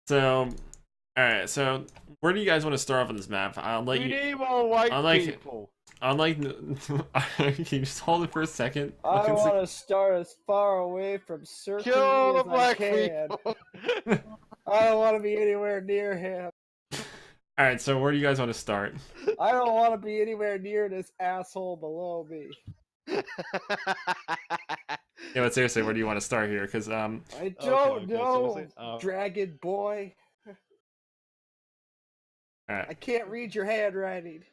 So, alright, so where do you guys want to start off on this map? We need more white people. Unlike, can you just hold it for a second? I want to start as far away from Circle Kill the as I black can. people. I don't want to be anywhere near him. Alright, so where do you guys want to start? I don't want to be anywhere near this asshole below me. Yeah, but seriously, where do you want to start here? Because I don't know, so Dragon Boy. alright. I can't read your handwriting.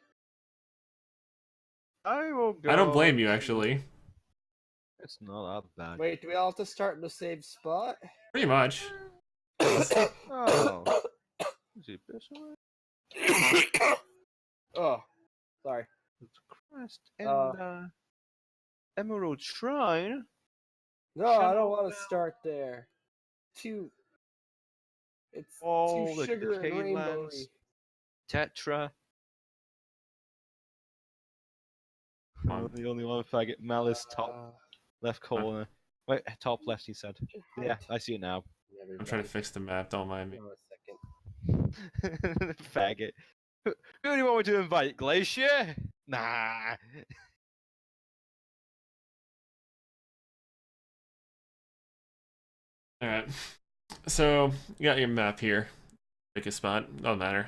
I will go. I don't blame you, actually. It's not that bad. Wait, do we all have to start in the same spot? Pretty much. Oh. Is it this way? Oh, sorry. Crest and Emerald Shrine. No, I don't want to start there. It's All too the sugar and decayed rainbowy. lands. Tetra. The only one faggot. Malice top left corner. Wait, top left. He said. Yeah, I see it now. I'm trying to fix the map, don't mind me. A second. Faggot. Who do you want me to invite? Glacier? Nah. Alright. So, you got your map here. Pick a spot. Doesn't matter.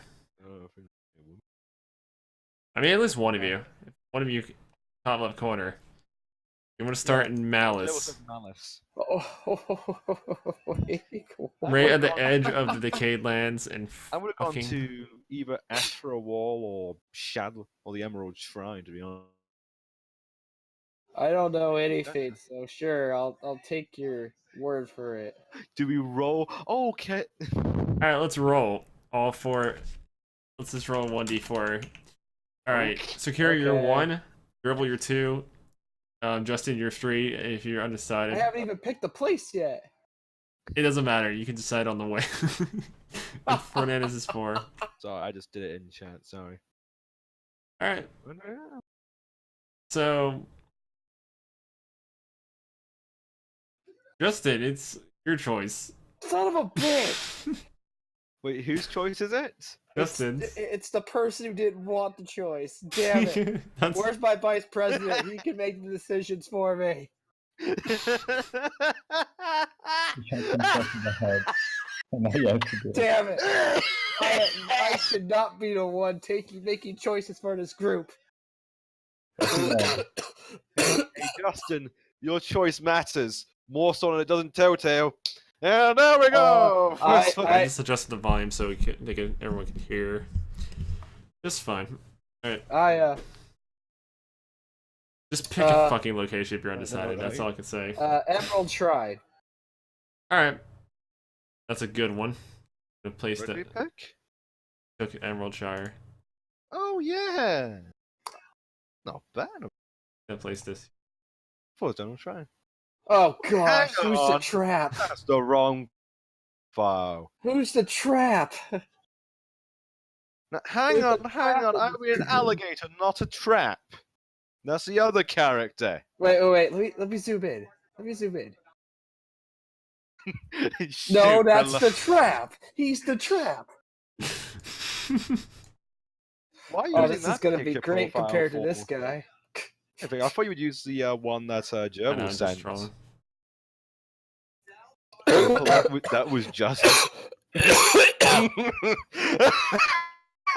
I mean, at least one of you. If one of you, top left corner. You want to start in Malice. Malice. Right at the edge of the decayed lands and I would have gone fucking... to either Astro Wall or Shadow or the Emerald Shrine, to be honest. I don't know anything, so sure, I'll take your word for it. Do we roll? Oh, okay. Alright, let's roll. All four. Let's just roll 1d4. Alright, Secure your 1, Dribble your 2, Justin your 3 if you're undecided. I haven't even picked the place yet. It doesn't matter, you can decide on the way. Fernandez is 4. Sorry, I just did it in chat, sorry. Alright. So... Justin, it's your choice. Son of a bitch! Wait, whose choice is it? Justin's. It's the person who didn't want the choice. Damn it. Where's my vice president? He can make the decisions for me. You can't himself in the head. And now you have to do it. Damn it. I should not be the one making choices for this group. Hey, Justin, your choice matters. More so than it doesn't Telltale. And there we go! I just adjusted the volume so everyone can hear. Just fine. Alright. Just pick a fucking location if you're undecided, that's all I can say. Emerald Shrine. Alright. That's a good one. Good place What to did we pick? took Emerald Shire. Oh, yeah! Not bad. Good place to... Thought Emerald Shrine. Oh gosh, Hang who's on. the trap? That's the wrong file. Who's the trap? Now, hang on. I'm an alligator, not a trap. That's the other character. Wait. Let me zoom in. Shoot, No, that's the trap. He's the trap. Why are you Oh, using this is that gonna be picture great profile compared to for? this guy. I thought you would use the one that I know, Gerbil I'm just sent. trolling. that was just. Are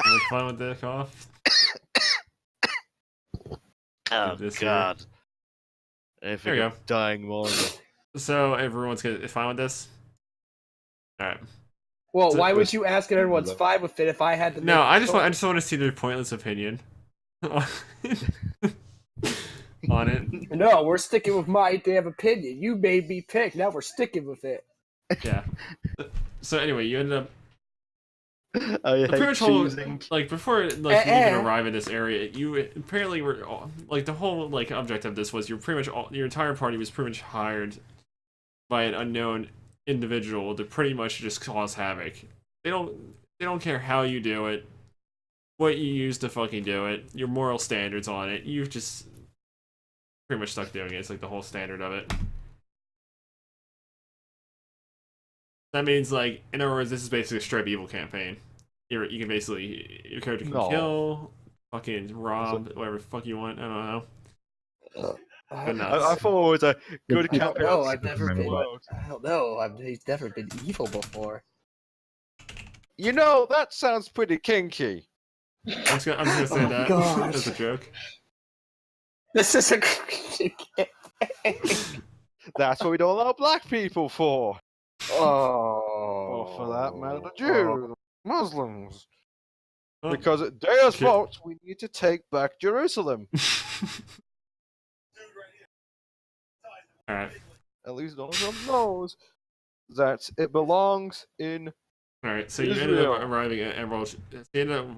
we fine with the cough? Oh This God! If There we you're go. dying more. So everyone's fine with this? Alright. Well, So why it would was- you ask if everyone's fine with it if I had to? No, make I the just want to see their pointless opinion on it. No, we're sticking with my damn opinion. You made me pick. Now we're sticking with it. Yeah. So anyway, you ended up I pretty hate much whole, choosing. like before you even arrive in this area, you apparently were like the whole like object of this was you're pretty much your entire party was pretty much hired by an unknown individual to pretty much just cause havoc. They don't care how you do it, what you use to fucking do it, your moral standards on it. You've just pretty much stuck doing it. It's like the whole standard of it. That means, like, in other words, this is basically a straight evil campaign. You can basically, your character can kill, fucking rob, whatever the fuck you want. I don't know. I thought it was a good campaign. No, I've never been. World. I don't know. He's never been evil before. You know, that sounds pretty kinky. I'm just gonna say that as a joke. This is a Christian campaign. That's what we don't allow black people for. Oh. Or for that matter, the Jews, Muslims. Because at Deus Vox, we need to take back Jerusalem. Alright. At least Donald Trump knows that it belongs in Alright, so you ended up arriving at Emerald. You ended up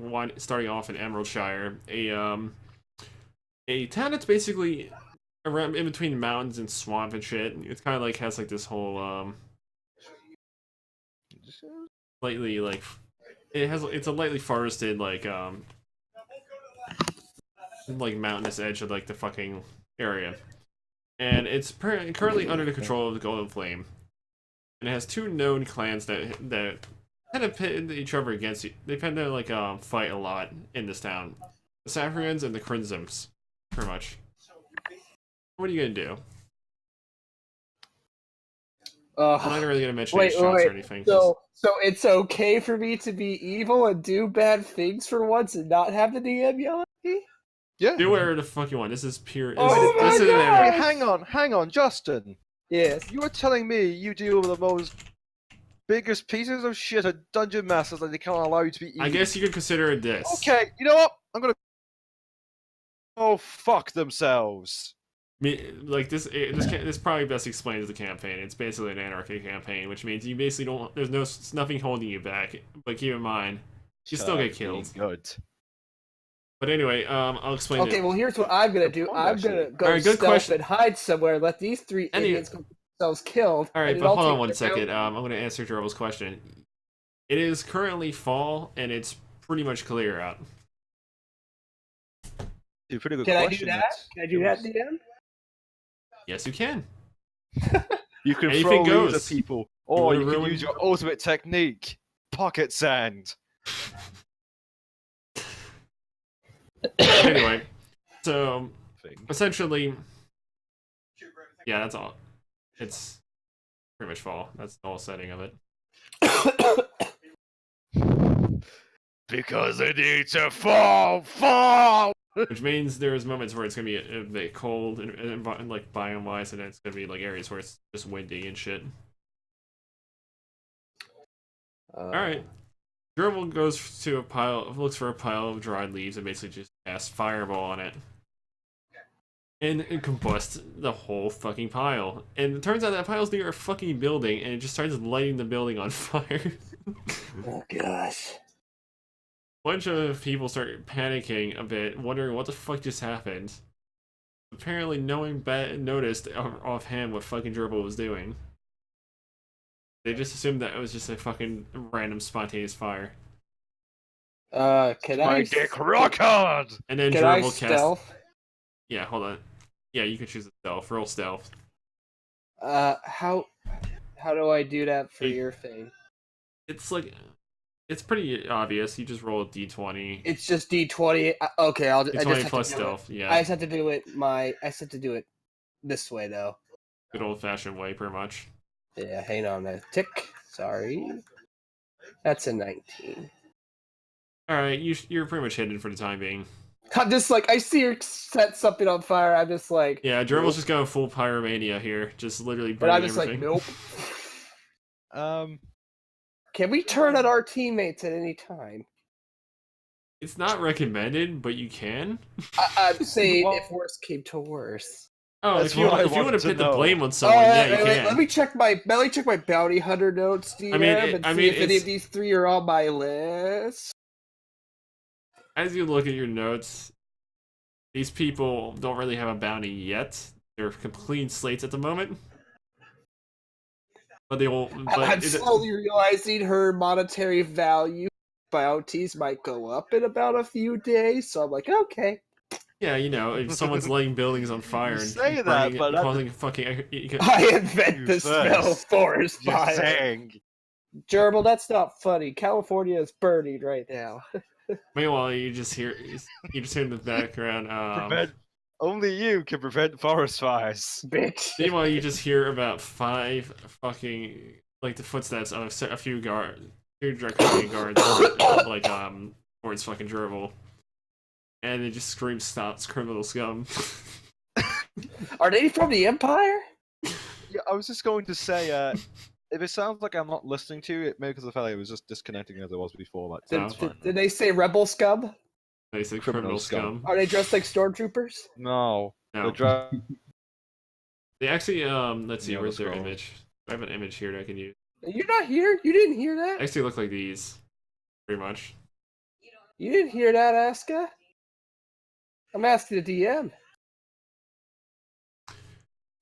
starting off in Emerald Shire, a town that's basically around in between mountains and swamp and shit. It's kind of like has like this whole lightly like it's a lightly forested like mountainous edge of like the fucking area, and it's currently under the control of the Golden Flame, and it has two known clans that kind of pit each other against you. They tend to like fight a lot in this town. The Saffrons and the Crimsons, pretty much. What are you gonna do? I'm not really gonna mention any shots or anything. So it's okay for me to be evil and do bad things for once and not have the DM yell at me? Yeah. Do whatever the fuck you want. This is pure. This is Wait, hang on, Justin. Yes. You are telling me you deal with the most biggest pieces of shit at Dungeon Masters that they can't allow you to be evil. I guess you could consider it this. Okay, you know what? I'm gonna. Oh, fuck themselves. This probably best explains the campaign. It's basically an anarchy campaign, which means you basically don't. There's nothing holding you back. But keep in mind, you still get killed. Good. But anyway, I'll explain. Okay, well here's what I'm gonna do. I'm gonna go stealth and hide somewhere. Let these three idiots get themselves killed. All right, but hold on one second. I'm gonna answer Gerald's question. It is currently fall, and it's pretty much clear out. Pretty good Can question. I do that, DM? Yes, you can. You can Anything throw goes. at people, or you can ruin- use your ultimate technique, pocket sand. Anyway, so essentially, yeah, that's all. It's pretty much fall. That's the whole setting of it. Because it needs to fall. Which means there's moments where it's gonna be a bit cold and like biome wise, and then it's gonna be like areas where it's just windy and shit. All right, Gerbil goes to looks for a pile of dried leaves, and basically just casts fireball on it, and it combusts the whole fucking pile. And it turns out that pile's near a fucking building, and it just starts lighting the building on fire. Oh gosh. Bunch of people start panicking a bit, wondering what the fuck just happened. Apparently, no one noticed offhand what fucking Gerbil was doing. They just assumed that it was just a fucking random spontaneous fire. Can I dick rock hard? And then Can I Gerbil stealth? cast. Yeah, hold on. Yeah, you can choose a stealth. Roll stealth. How do I do that for Hey. your thing? It's pretty obvious. You just roll a d20. It's just D20. Okay, I D20 just have plus to do stealth. it. Yeah, I just have to do it. I just have to do it this way though. good old fashioned way, pretty much. Yeah, hang on a tick. Sorry, that's a 19. All right, you're pretty much hidden for the time being. I'm just like I see her set something on fire. I'm just like, Yeah, Gerbil's just going full pyromania here, just literally but I'm burning just everything. like, nope. Can we turn on our teammates at any time? It's not recommended, but you can. I'm saying if worse came to worse. Oh, That's if you what I want to want to put the know. blame on someone, yeah, you can. Let me check my bounty hunter notes, DM, and see if any of these three are on my list. As you look at your notes, these people don't really have a bounty yet. They're complete slates at the moment. But they will. I'm slowly realizing her monetary value bounties might go up in about a few days, so I'm like, okay. Yeah, you know, if someone's lighting buildings on fire You and say that, but causing fucking. I invent the spell forest Just fire. saying. Gerbil, that's not funny. California is burning right now. Meanwhile, you just hear in the background. Only you can prevent forest fires. Bitch. Meanwhile, you just hear about 5 fucking like the footsteps of a few guards, 2 draconian guards, like towards fucking Gerbil, and they just scream, "Stop, criminal scum!" Are they from the Empire? Yeah, I was just going to say, if it sounds like I'm not listening to you, it may because I felt like it was just disconnecting as it was before. That's fine. Did they say rebel scum? They say criminal scum. Are they dressed like stormtroopers? No. No. They actually let's see, Yeah, where's their scroll. image? I have an image here that I can use. You're not here? You didn't hear They that? actually look like these, pretty much. You didn't hear that, Asuka? I'm asking the DM.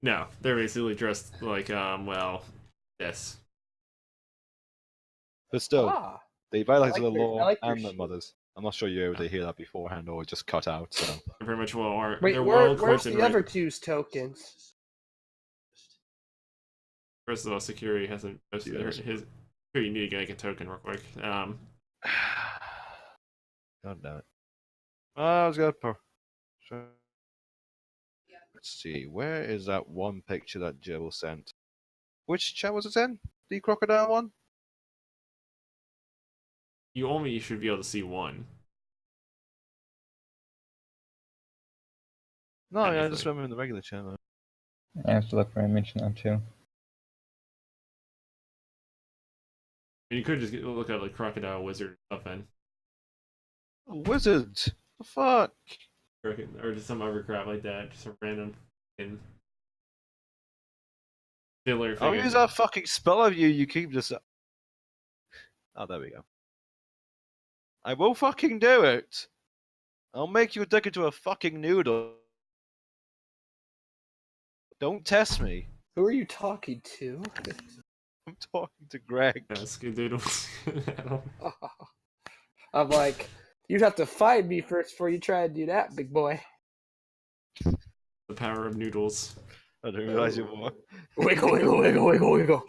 No, they're basically dressed like well, this. But still, Ah. they violated I like the their- law I like their and the shoes. mothers. I'm not sure you're able to hear that beforehand or it just cut out. So They're pretty much well. Wait, They're well where's equipped and the other ready. two's tokens? First of all, security hasn't posted Yes. his. Here, you need to get a token real quick. God damn it. I was gonna. Let's see. Where is that one picture that Gerbil sent? Which chat was it in? The crocodile one? You should be able to see one. No, yeah, I Technically. just remember in the regular channel. I have to look for an image now too. You could just look at like crocodile wizard stuff then, Wizard! The fuck? or just some other crap like that, just a random in filler I'll thing. use that fucking spell of you keep just. Oh, there we go. I will fucking do it! I'll make you dick into a fucking noodle. Don't test me. Who are you talking to? I'm talking to Greg. Skadoodles. I'm like, you'd have to find me first before you try and do that, big boy. The power of noodles. I didn't realize you were. Wiggle, wiggle, wiggle, wiggle, wiggle.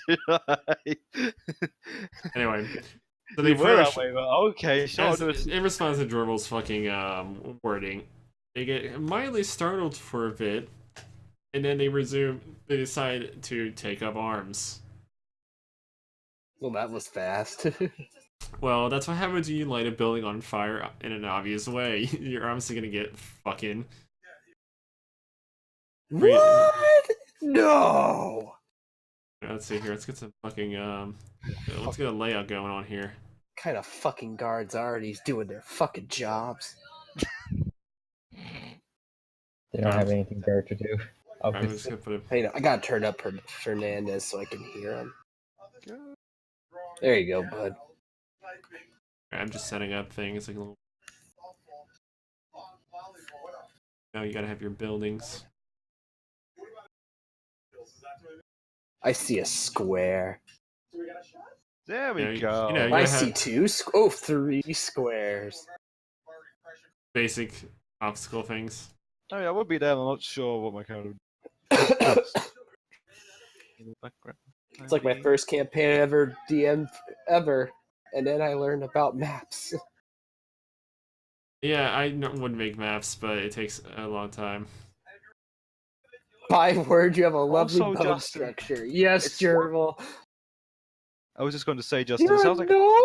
Did I? Anyway, so You they were that first, way, but okay, sure. in response to Gerbil's fucking wording, they get mildly startled for a bit, and then they decide to take up arms. Well, that was fast. Well, that's what happens when you light a building on fire in an obvious way. You're obviously gonna get fucking. What? No! Let's see here. Let's get some fucking let's get a layout going on here. What kind of fucking guards are these doing their fucking jobs? They don't have anything better to do. I'm just Obviously. gonna put a. Hey, I gotta turn up Fernandez so I can hear him. There you go, bud. I'm just setting up things like a little. Now you gotta have your buildings. I see a square. There we you go. know, you I gotta see have 3 squares. basic obstacle things. Oh yeah, I would be there. I'm not sure what my character would. It's like my first campaign ever DM ever, and then I learned about maps. Yeah, I would make maps, but it takes a long time. By word, you have a lovely Also, bone Justin, structure. Yes, it's- Gerbil. I was just going to say, Justin, it You're a sounds like gnome?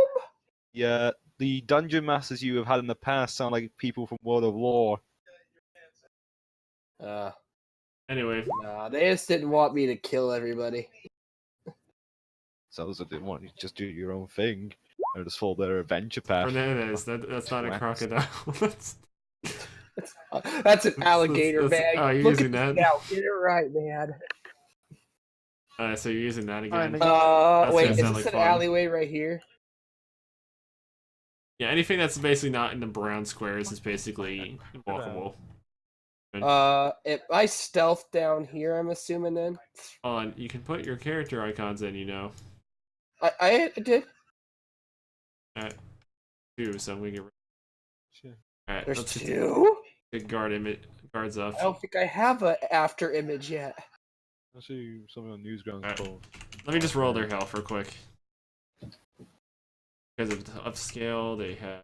yeah, the dungeon masters you have had in the past sound like people from World of Lore. Anyway, Nah, they just didn't want me to kill everybody. Sounds like they want you to just do your own thing and just follow their adventure path. Fernandez, that's not a Wax. crocodile. That's- That's an alligator, that's- man. oh, you're Look using at that? this now. Get it right, man. so you're using that again. Fine. Wait, gonna is sound this like an fun. alleyway right here? Yeah, anything that's basically not in the brown squares is basically walkable. If I stealth down here, I'm assuming then. You can put your character icons in, you know. I did. Too, so we get. Sure. Alright, There's let's get 2? the guards up. I don't think I have a after image yet. I'll see something on Newsgrounds Alright. called. Let me just roll their health real quick. because of the upscale. They have.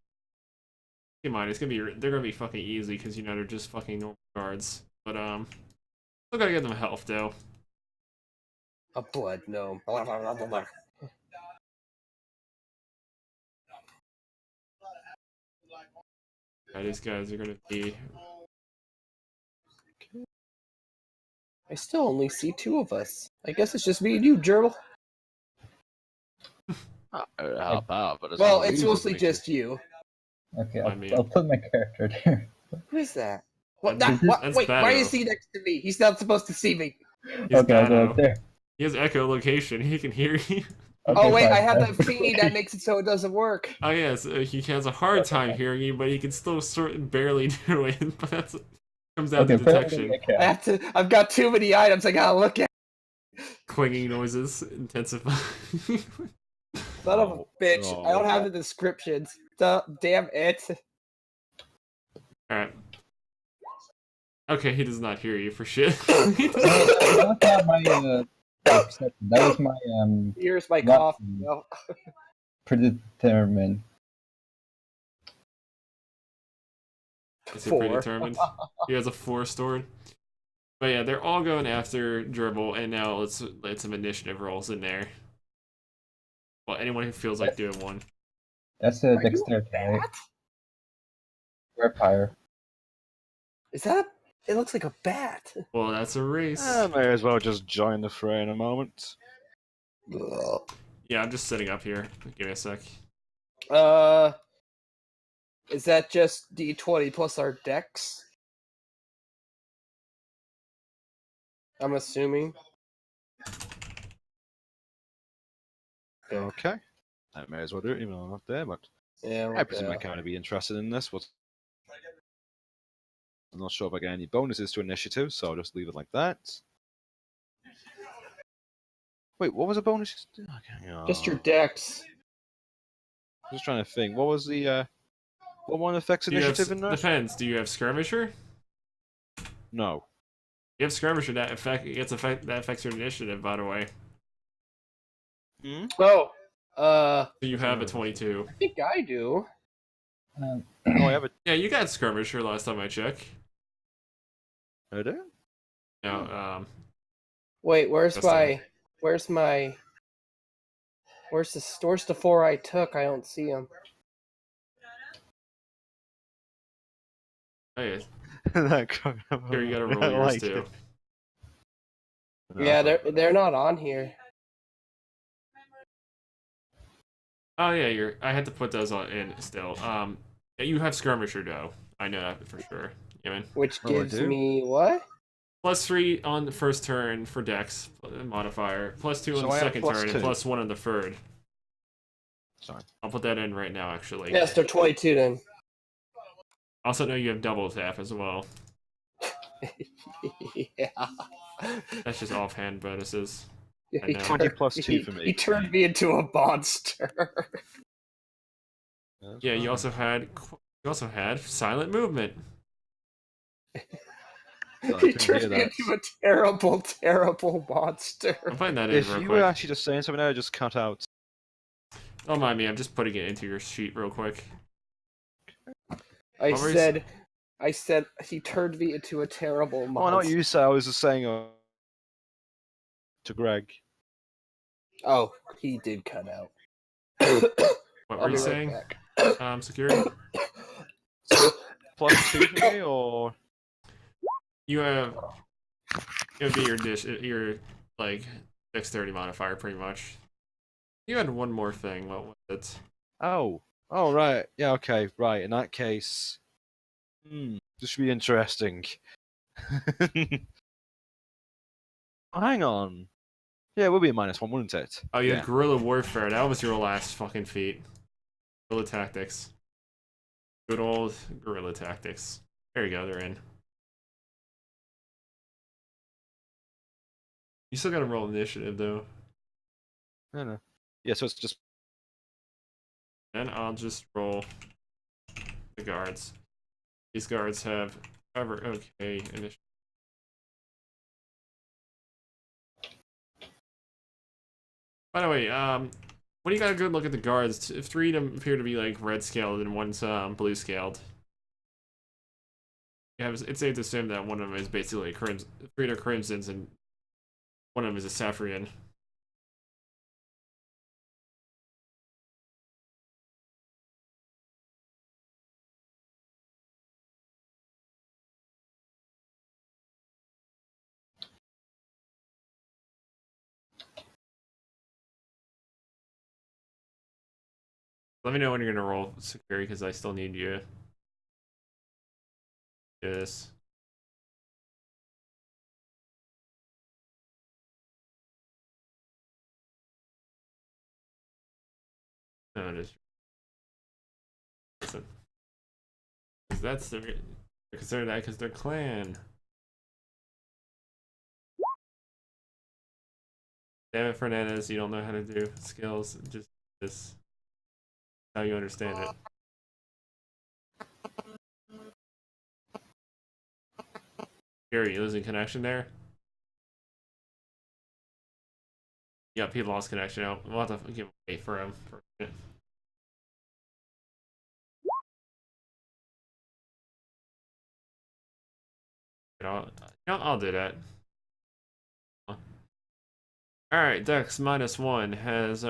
Keep in mind, they're gonna be fucking easy because you know they're just fucking normal guards. But still gotta get them health though. A blood gnome. Yeah, these guys are gonna be. I still only see 2 of us. I guess it's just me and you, Gerbil. Help out, but Well, it's mostly just you. Okay, I mean- I'll put my character there. Who is that? What? That's- What? that's Wait, why Beto. is he next to me? He's not supposed to see me. He's Okay, I'll go Beto. up there. He has echolocation. He can hear you. Oh Okay, wait, fine. I have that thingy that makes it so it doesn't work. Oh yes, he has a hard time hearing you, but he can still sort of barely do it. But that's comes down Okay, to put it on detection. my account. I have to. I've got too many items I gotta look at. Clanging noises intensify. Son of a bitch! Oh. I don't have the descriptions. Damn it! Alright. Okay, he does not hear you for shit. No, that's not my perception. That was my Here's my What? coffee. No. predetermined. Is he 4. predetermined? He has a 4 stored. But yeah, they're all going after Dribble, and now let's let some initiative rolls in there. Well, anyone who feels like doing one. That's a Are you a dexterity, right? bat? Vampire. Is that? It looks like a bat. Well, that's a race. I may as well just join the fray in a moment. Yeah, I'm just sitting up here. Give me a sec. Is that just D20 plus our dex? I'm assuming. Okay. I may as well do it, even though I'm not there, but Yeah. I presume I kind of be interested in this. But I'm not sure if I get any bonuses to initiative, so I'll just leave it like that. Wait, what was the bonus? Okay, Just your dex. Just trying to think. What was the what one affects Do you have, initiative in there? depends. Do you have Skirmisher? No. You have Skirmisher that affects your initiative, by the way. Hmm? Oh. So you have a 22. I think I do. Oh, I have a. Yeah, you got Skirmisher last time I checked. I do? No, Wait, where's Just my? Where's the 4 I took? I don't see them. oh yeah, That here you gotta roll I yours like too. it. Yeah, they're not on here. Oh yeah, I had to put those on in still. Yeah, you have Skirmisher though. I know that for sure. Yeah, man. Which Oh, I gives do? me what? +3 on the first turn for Dex modifier. +2 on So the I have second turn, and +2. +1 on the third. Sorry. I'll put that in right now, actually. Yes, they're 22 then. Also know you have double tap as well. Yeah. That's just offhand bonuses. I He know. 20 plus 2 he- for me. He turned me into a monster. That's Yeah, you fine. also had silent movement. I He couldn't turned hear me that. into a terrible, terrible monster. I'm putting that in If real you quick. were actually just saying something there, just cut out. Don't mind me, I'm just putting it into your sheet real quick. I What were you said he turned me into a terrible Oh, monster. not you, sir. I was just saying to Greg. Oh, he did cut out. What I'll were be you right saying? back. Security? Plus 2 for me, or You have it would be your like dexterity modifier pretty much. You had one more thing, what was it? oh, right, yeah, okay, right. In that case, this should be interesting. Oh, hang on. Yeah, it would be a -1, wouldn't it? Oh, you yeah. had guerrilla warfare. That was your last fucking feat. Guerrilla tactics. Good old guerrilla tactics. There you go, they're in. You still gotta roll initiative though. No. Yeah, so it's just Then I'll just roll the guards. These guards have cover. Okay, initiative. By the way, when you got a good look at the guards, three of them appear to be like red scaled and one's blue scaled. Yeah, it's safe to assume that one of them is basically crimson, three are crimsons and one of them is a saffron. Let me know when you're gonna roll security because I still need you. Do this. No, just listen. Because that's the consider that because they're clan. Damn it, Fernandez, you don't know how to do skills. Just this. How you understand it. Gary, you losing connection there? Yep, he lost connection. We'll have to wait for him for a minute. I'll do that. Alright, Dex -1 has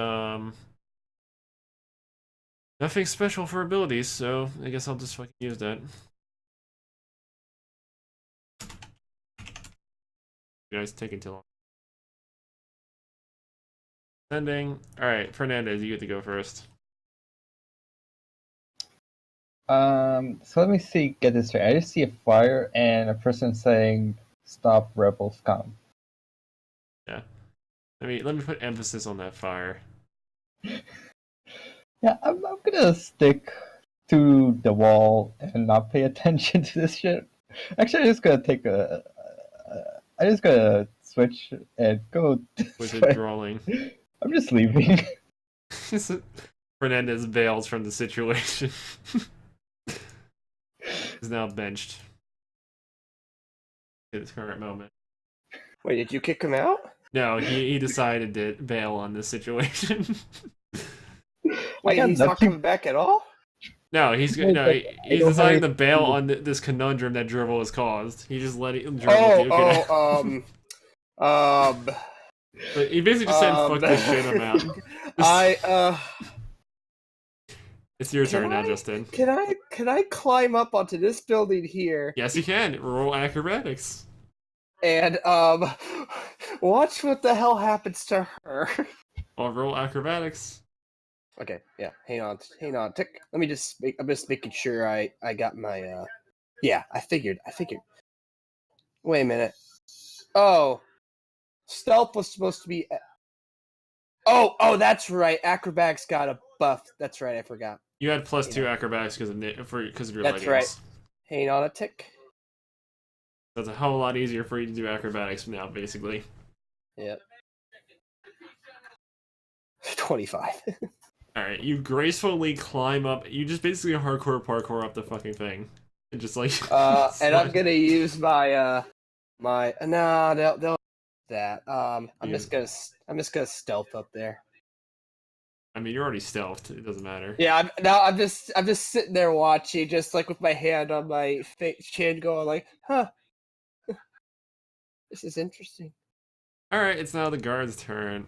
nothing special for abilities, so I guess I'll just fucking use that. You guys taking too long. Sending. Alright, Fernandez, you get to go first. So let me see, get this straight. I just see a fire and a person saying, "Stop rebel scum." Yeah. Let me put emphasis on that fire. Yeah, I'm gonna stick to the wall and not pay attention to this shit. Actually, I'm just gonna take I'm just gonna switch and go. Withdrawing. I'm just leaving. Fernandez bails from the situation. He's now benched at this current moment. Wait, did you kick him out? No, he decided to bail on this situation. Wait, he's not coming back at all? No, he's deciding to bail on this conundrum that Dribble has caused. He just let Dribble duke it. But he basically just said, "Fuck this shit, I'm out." It's your turn now, Justin. Can I climb up onto this building here? Yes, you can. Roll acrobatics. And watch what the hell happens to her. I'll roll acrobatics. Okay, yeah. Hang on. Tick. Let me just I'm just making sure I got my yeah, I figured. Wait a minute. Oh. Stealth was supposed to be Oh, that's right. Acrobatics got a buff. That's right, I forgot. You had +2 acrobatics because of your That's leggings. right. Hang on a tick. That's a whole lot easier for you to do acrobatics now, basically. Yep. 25. Alright, you gracefully climb up. You just basically hardcore parkour up the fucking thing. And just like... and I'm gonna use my, no, they'll that. I'm just gonna stealth up there. I mean, you're already stealthed. It doesn't matter. Yeah, I'm just sitting there watching, just like with my hand on my chin, going like, huh. This is interesting. Alright, it's now the guard's turn.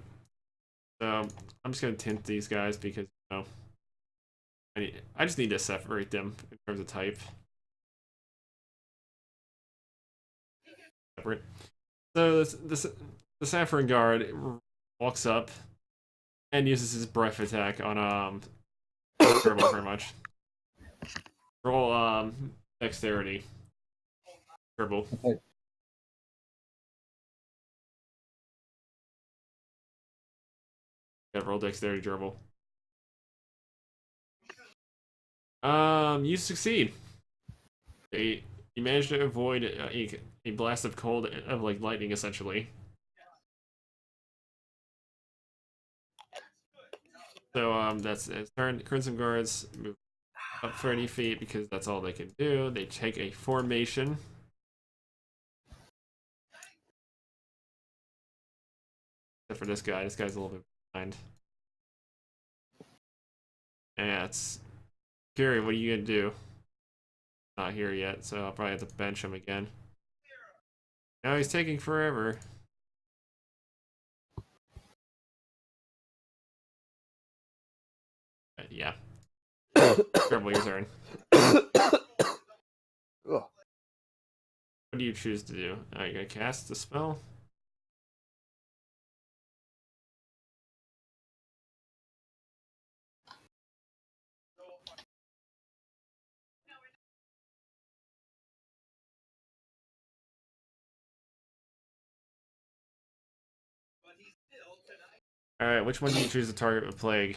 So, I'm just gonna tint these guys because, you know, I just need to separate them in terms of type. Separate. So, the Saffron Guard walks up and uses his breath attack on, Turbo pretty much. Roll, dexterity. Turbo. Okay. Yeah, roll dexterity, gerbil. You succeed. You managed to avoid a blast of cold of like lightning, essentially. So that's his turn. Crimson Guards move up 30 feet because that's all they can do. They take a formation. Except for this guy. This guy's a little bit behind. Yeah, it's Gary. What are you gonna do? Not here yet, so I'll probably have to bench him again. Now he's taking forever. Yeah. Terrible, your turn. Ugh. What do you choose to do? Are you gonna cast the spell? Alright, which one do you choose to target with Plague?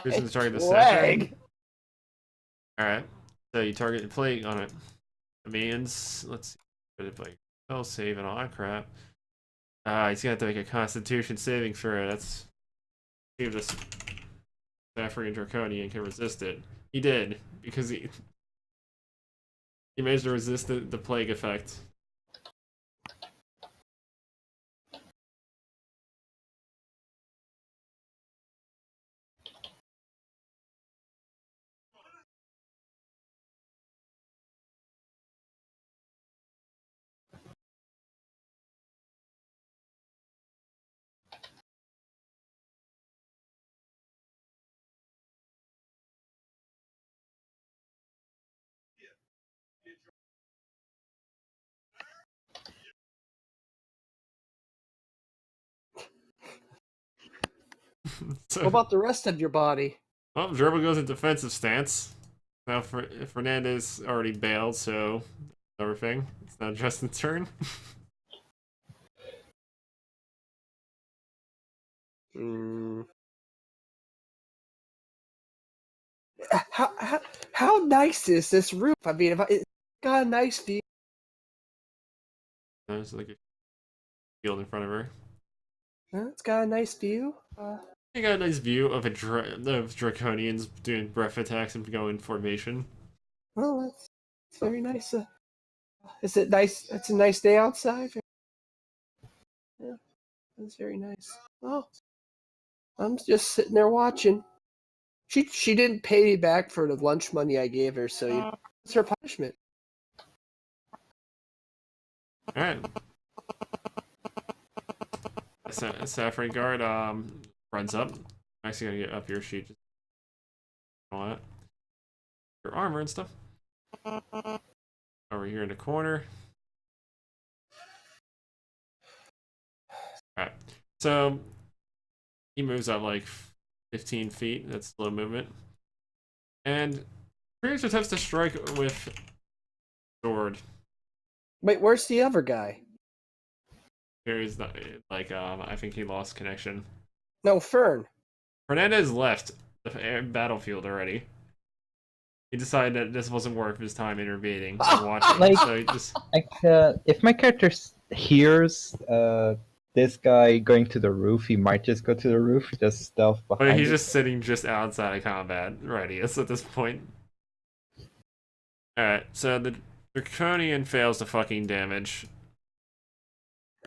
Choosing to target the Leg. Saturn? Alright, so you target the Plague on it. Commands, let's see. Put it like spell save and all that crap. He's gonna have to make a Constitution saving throw. That's. See if this Saffron Draconian can resist it. He did, because he managed to resist the plague effect. So, What about the rest of your body? well, Gerbil goes in defensive stance. Now Fernandez already bailed, so everything. It's now Justin's turn. How nice is this roof? I mean, it's got a nice view. There's like a field in front of her. It's got a nice view. You got a nice view of of Draconians doing breath attacks and going in formation. Well, that's very nice. Is it nice? It's a nice day outside. Yeah, that's very nice. Oh, I'm just sitting there watching. She didn't pay me back for the lunch money I gave her, so it's her punishment. All right. Saffron Guard runs up. I'm actually gonna get up your sheet. Just all that. Your armor and stuff. Over here in the corner. Alright. So he moves up like 15 feet. That's slow movement. And pretty much attempts to strike with sword. Wait, where's the other guy? Here's the I think he lost connection. No, Fern. Fernandez left the battlefield already. He decided that this wasn't worth his time intervening and watching. Like- So he just if my character hears this guy going to the roof, he might just go to the roof, just stealth behind. but he's it. just sitting just outside of combat radius at this point. Alright, so the Draconian fails to fucking damage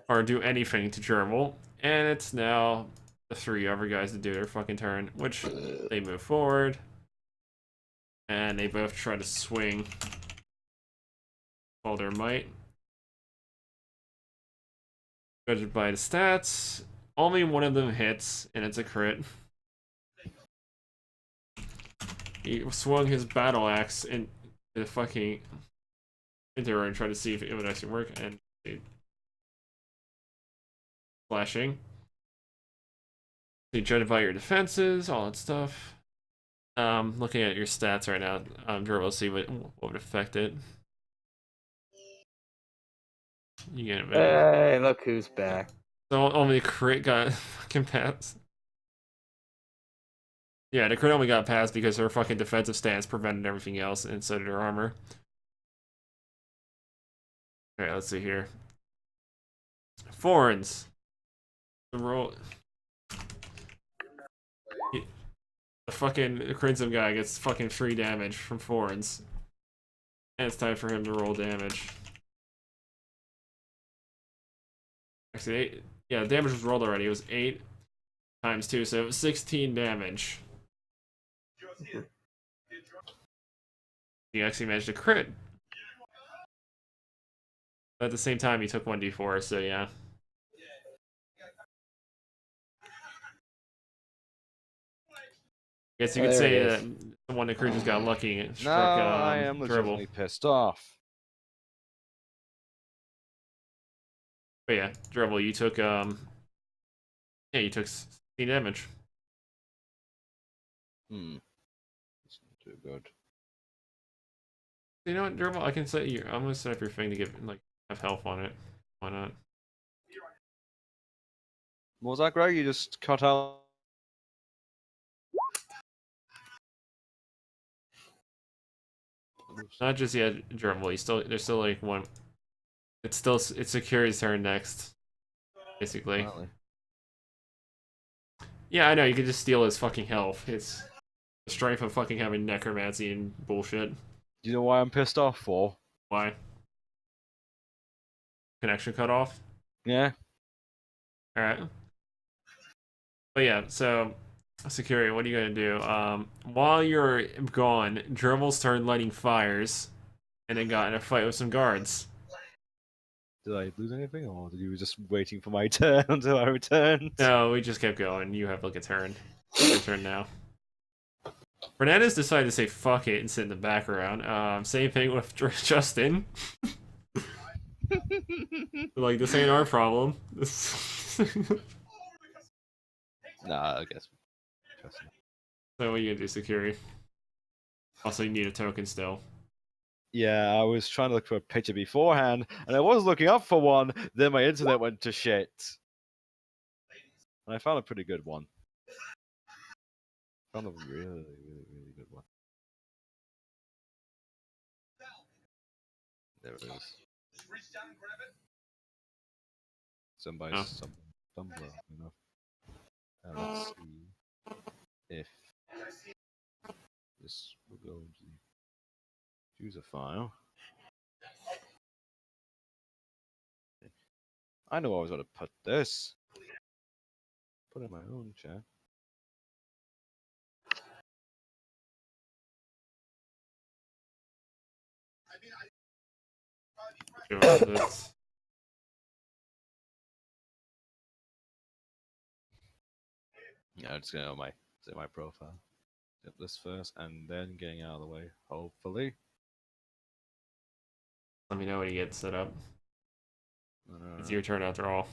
or do anything to Gerbil, and it's now the three other guys to do their fucking turn, which they move forward, and they both try to swing all their might. Judged by the stats, only one of them hits, and it's a crit. He swung his battle axe into the fucking into her and tried to see if it would actually work, and it flashing. You judge by your defenses, all that stuff. Looking at your stats right now, Gerbil, see what would affect it. You get it, man. Hey, look who's back. So only crit got fucking passed. Yeah, the crit only got passed because her fucking defensive stance prevented everything else, and so did her armor. Alright, let's see here. Forens. The roll. The fucking Crimson guy gets fucking 3 damage from Forens. And it's time for him to roll damage. Actually, 8. Yeah, the damage was rolled already. It was 8 times 2, so 16 damage. You actually managed to crit. But at the same time, he took 1d4, so yeah. Guess you could There say it that is. the one that creatures got lucky and No, struck I am Dribble. legitimately pissed off. But yeah, Dribble, you took yeah, you took 16 damage. It's not too good. You know what, Dribble? I can set you. I'm gonna set up your thing to get like have health on it. Why not? What was that, Greg? You just cut out. Oops. Not just yet, Dribble. You still there's still like one. It's Security's turn next, basically. Apparently. Yeah, I know. You could just steal his fucking health. It's the strife of fucking having necromancy and bullshit. Do you know why I'm pissed off for? Why? Connection cut off. Yeah. All right. But yeah, so Security, what are you gonna do? While you're gone, Dribble started lighting fires, and then got in a fight with some guards. Did I lose anything, or did you just waiting for my turn until I returned? No, we just kept going. You have like a turn. Your turn now. Fernandez decided to say fuck it and sit in the background. Same thing with Justin. Like, this ain't our problem. Nah, I guess. So what are you gonna do, Security? Also, you need a token still. Yeah, I was trying to look for a picture beforehand, and I was looking up for one, then my internet went to shit. And I found a pretty good one. Found a really, really, really good one. There it is. Somebody, Oh. some Tumblr, you know. Let's see if this will go into the user file. I know I was going to put this. Put it in my own chat. Sure, that's... Yeah, it's going to say my profile. Get this first, and then getting out of the way, hopefully. Let me know when you get set up. It's your turn after all.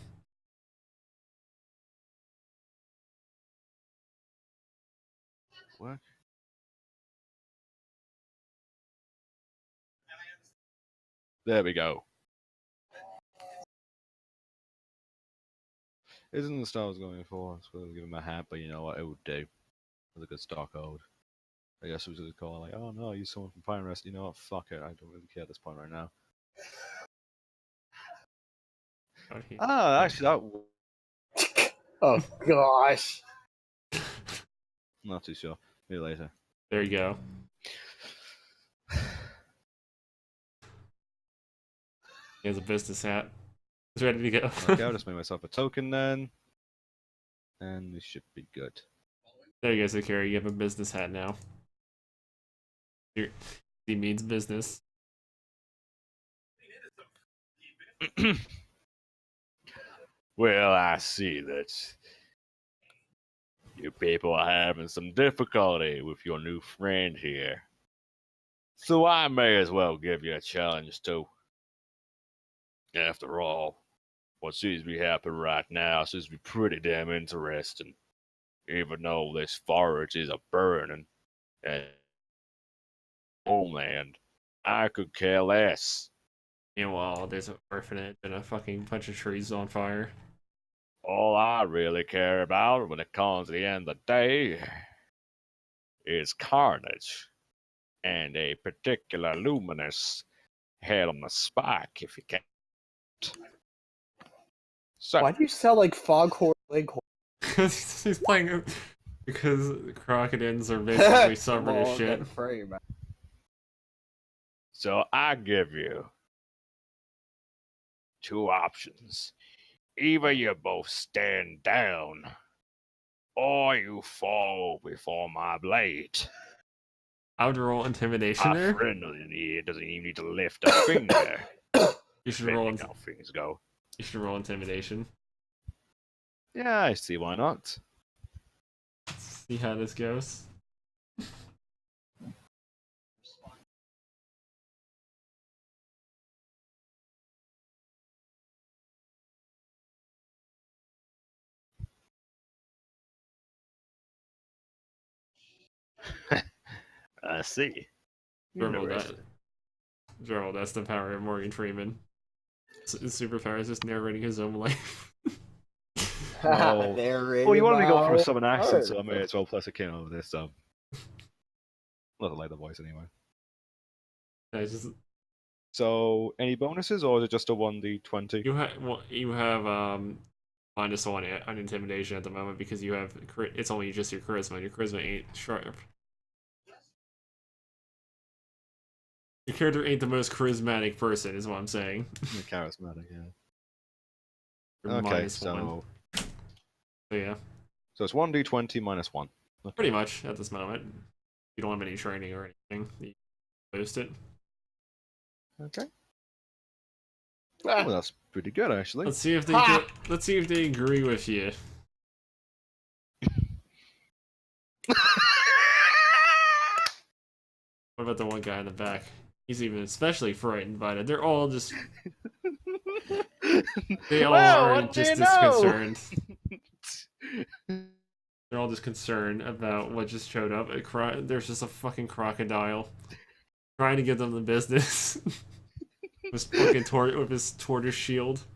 Work. There we go. Isn't the style I was going for? I was going to give him a hat, but you know what? It would do. It was a good stock hold. I guess it was a good call. Like, oh no, I used someone from Pine Rest. You know what? Fuck it. I don't really care at this point right now. Actually, that. Oh gosh. Not too sure. Maybe later. There you go. He has a business hat. He's ready to go. Okay, I'll just make myself a token then. And we should be good. There you go, Security. You have a business hat now. He means business. Well, I see that you people are having some difficulty with your new friend here. So I may as well give you a challenge too. After all, what seems to be happening right now seems to be pretty damn interesting. Even though this forest is a burning and homeland, I could care less. Meanwhile, there's an orphanage and a fucking bunch of trees on fire. All I really care about when it comes to the end of the day is carnage and a particular luminous head on the spike, if you can. So, Why do you sound like Foghorn Leghorn? Because he's playing. Because crocodiles are basically stubborn as Oh, shit. that's pretty bad. so I give you two options. Either you both stand down, or you fall before my blade. Roll intimidation Our there. friend here doesn't even need to lift a finger. You should roll. Depending how things go. You should roll intimidation. Yeah, I see why not. See how this goes. I see. Gerbil, Interesting. that's the power of Morgan Freeman. His superpower is just narrating his own life. Well, There well, you want to go for is some accent, so I may my as well plus a king over this. Not like the voice anyway. I just So, any bonuses, or is it just a 1d20? you have -1 on intimidation at the moment because you have it's only just your charisma. Your charisma ain't sharp. Your character ain't the most charismatic person, is what I'm saying. Charismatic, yeah. You're Okay, -1. so Yeah, it's 1d20 minus 1. Okay. pretty much at this moment. You don't have any training or anything. You boost it. Okay. Ah, Well, that's pretty good, actually. Let's see if they Ha! let's see if they agree with you. What about the one guy in the back? He's even especially frightened by it. They're all just they all Well, are what do just you know? disconcerted. They're all just concerned about what just showed up. There's just a fucking crocodile trying to give them the business. With his tortoise shield.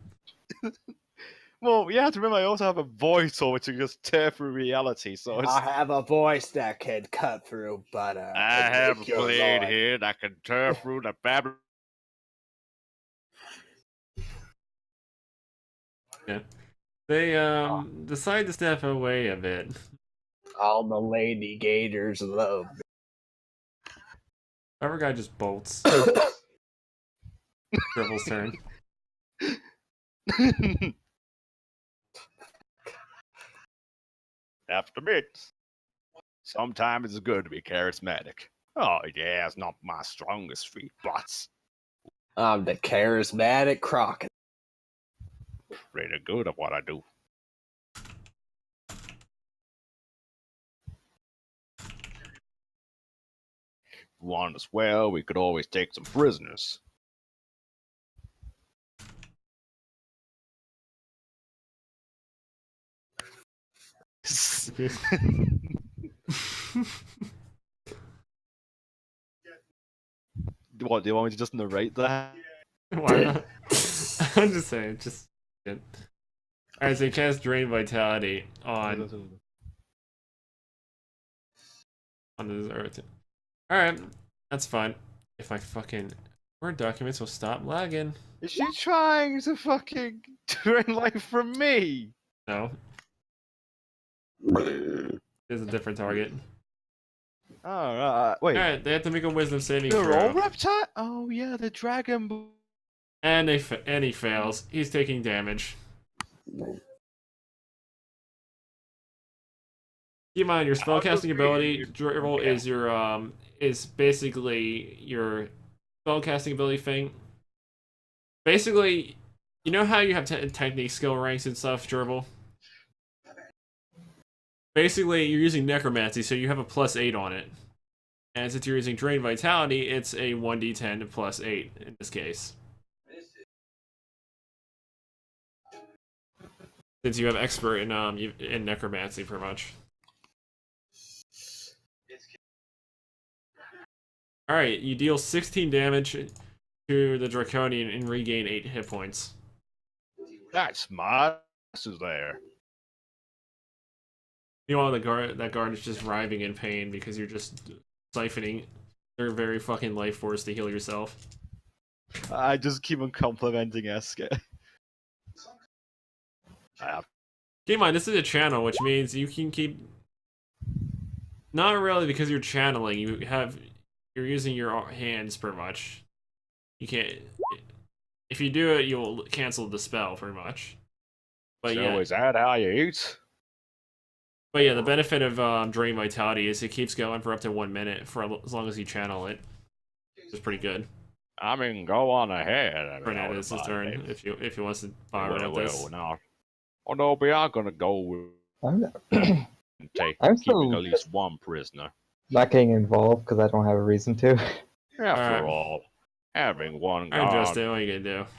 Well, you have to remember, I also have a voice over to just tear through reality, so it's... I have a voice that can cut through butter. I and have a make your blade life. here that can tear through the fabric. Yeah. They decide to step away a bit. All the lady gators love me. Other guy just bolts. Dribble's turn. After me. Sometimes it's good to be charismatic. Oh, yeah, it's not my strongest feat, but I'm the charismatic crocodile. pretty good at what I do. If you want as well, we could always take some prisoners. What, do you want me to just narrate that? Why not? I'm just saying, just good. Alright, so you cast Drain Vitality on this earth. Alright, that's fine. If I fucking Word documents will stop lagging. Is she trying to fucking drain life from me? No. There's a different target. Alright, wait. Alright, they have to make a wisdom saving They're all throw. reptile? Oh yeah, the dragon. And he fails. He's taking damage. Keep in mind your spellcasting ability, Dribble, is basically your spellcasting ability thing. Basically, you know how you have technique skill ranks and stuff, Dribble? Basically, you're using Necromancy, so you have a +8 on it. And since you're using Drain Vitality, it's a 1d10 +8 in this case. Since you have Expert in Necromancy, pretty much. Alright, you deal 16 damage to the Draconian and regain 8 hit points. That's smart. This is there. Meanwhile, that guard is just writhing in pain because you're just siphoning their very fucking life force to heal yourself. I just keep on complimenting Eska. Keep in mind, this is a channel, which means you can keep... Not really because you're channeling, you're using your hands pretty much. You can't... If you do it, you'll cancel the spell pretty much. But So yeah, is that how you eat? But yeah, the benefit of Drain Vitality is it keeps going for up to 1 minute for as long as you channel it. It's pretty good. I mean, go on ahead. I mean, Fernandez's turn if he wants to fire up this. Now. Oh no, we are gonna go with I'm and I'm keeping still- at least one prisoner. not getting involved because I don't have a reason to. After all, having one Alright, guard. Justin, what are you gonna do?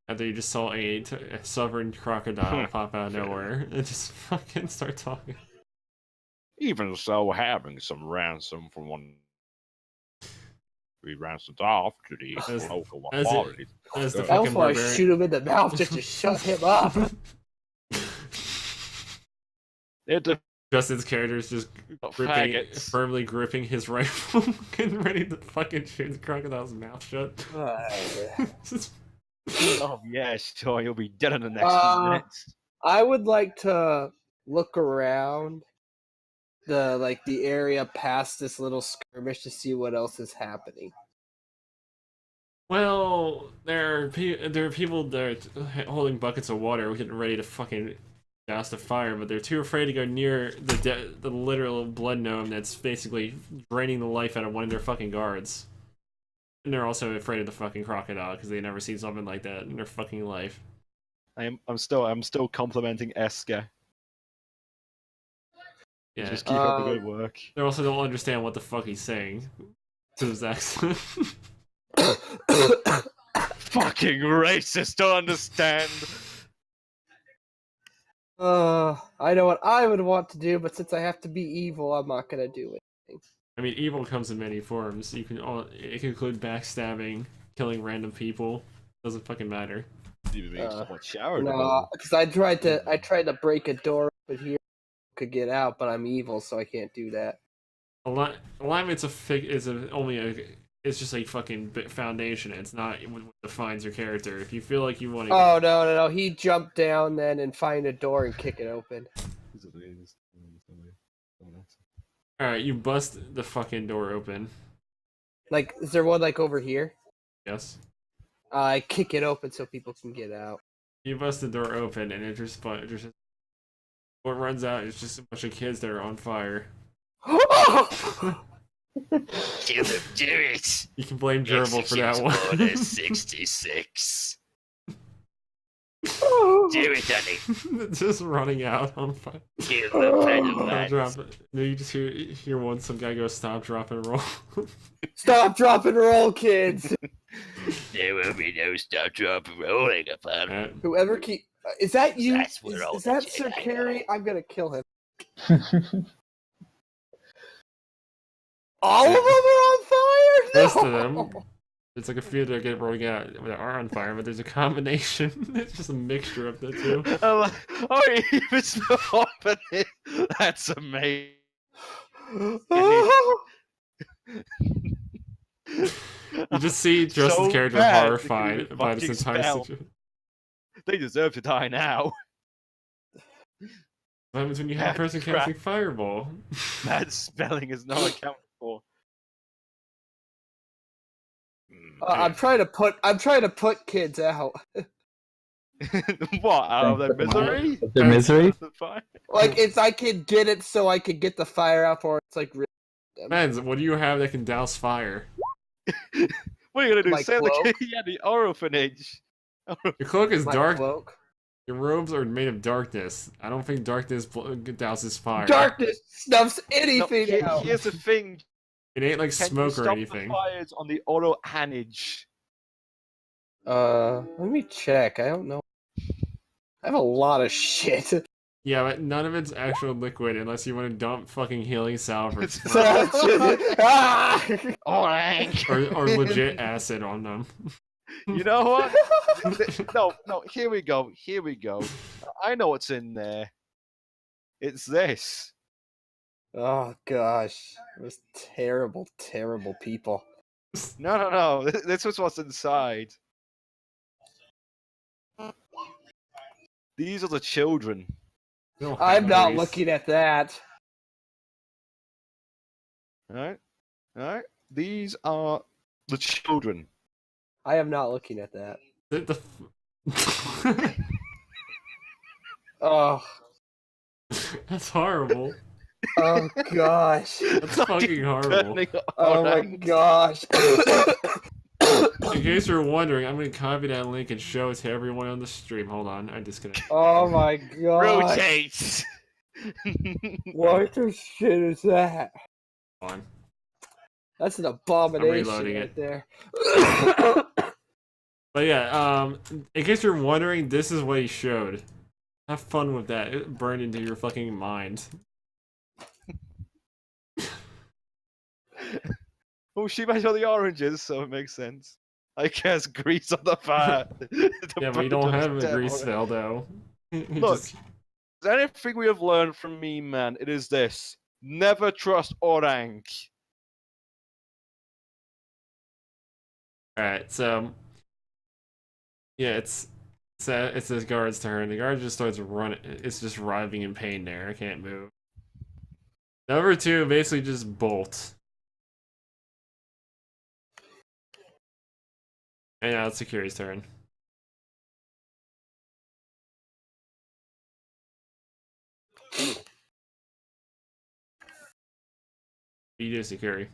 After you just saw a sovereign crocodile pop out of nowhere and just fucking start talking. Even so, having some ransom from one we ransomed off to the As- local as it- authorities. as the I fucking almost want to barbarian- shoot him in the mouth just to shut him up. It's a Justin's character is just gripping, faggots. firmly gripping his rifle, getting ready to fucking shoot the crocodile's mouth shut. Just- Oh yeah, sure, you'll be dead in the next Uh, few minutes. I would like to look around the area past this little skirmish to see what else is happening. well, there are people that are holding buckets of water, getting ready to fucking douse the fire, but they're too afraid to go near the literal blood gnome that's basically draining the life out of one of their fucking guards. And they're also afraid of the fucking crocodile because they never seen something like that in their fucking life. I'm still complimenting Eska. Yeah, Just keep up the good work. they also don't understand what the fuck he's saying to his accent. Fucking racist to understand. I know what I would want to do, but since I have to be evil, I'm not gonna do it. I mean, evil comes in many forms. It can include backstabbing, killing random people. Doesn't fucking matter. Even makes Uh, much shower. No, because I tried to break a door open here, could get out, but I'm evil, so I can't do that. Alignment's it's just a fucking foundation. It's not what defines your character. If you feel like you want to, Oh no! He jumped down then and find a door and kick it open. all right, you bust the fucking door open. Like, is there one like over here? Yes, I kick it open so people can get out. you bust the door open, and what runs out is just a bunch of kids that are on fire. Kill him, do it. You can blame Gerbil for that one. Order 66. Do it, honey. Just running out on fire. Kill the pedal Stop, lads. drop it. Then you just hear some guy go stop, drop, and roll. Stop, drop, and roll, kids! There will be no stop, drop, rolling upon. Uh, Whoever keep is that you? That's what all Is the that Sir Jedi Carrie? are. I'm gonna kill him. All of them are on fire. Most of No! them. It's like a few that get rolling out that are on fire, but there's a combination. It's just a mixture of the two. Oh, even still opening. That's amazing. You just see Justin's So character bad, horrified the by this fucking entire spell. situation. They deserve to die now. What happens when you have a person Crap. casting Fireball? Bad spelling is not accounted for. I'm trying to put kids out. What? Out of their misery? The misery? Like it's I can get it so I can get the fire out for it. It's like Depends. What do you have that can douse fire? What are you gonna do? My Say cloak? the orphanage. Your cloak is my dark. cloak. Your robes are made of darkness. I don't think darkness douses fire. Darkness snuffs No, anything out. here's the thing. It ain't like Can you smoke or stop anything. the fires on the auto hanage? Let me check. I don't know. I have a lot of shit. Yeah, but none of it's actual liquid unless you want to dump fucking healing salve or, Ah! or legit acid on them. You know what? No, here we go. I know what's in there. It's this. Oh gosh, it was terrible, terrible people. No. This was what's inside. These are the children. They don't I'm have not these. looking at that. Alright? These are the children. I am not looking at that. The Oh, That's horrible. Oh gosh. That's fucking horrible. Oh my gosh. In case you're wondering, I'm gonna copy that link and show it to everyone on the stream. Hold on, I disconnected. Oh my gosh. Rotate. What the shit is that? Hold on. That's an abomination reloading right it. there. But yeah, in case you're wondering, this is what he showed. Have fun with that. It burned into your fucking mind. Oh, she made all the oranges, so it makes sense. I guess grease on the fire. Yeah, but you don't have a grease veil, though. Look, is there anything we have learned from me, man? It is this: never trust orang. Alright, so... Yeah, it's this guard's turn. The guard just starts running. It's just writhing in pain there. I can't move. Number 2, basically just bolt. And now it's Security's turn. You do Security.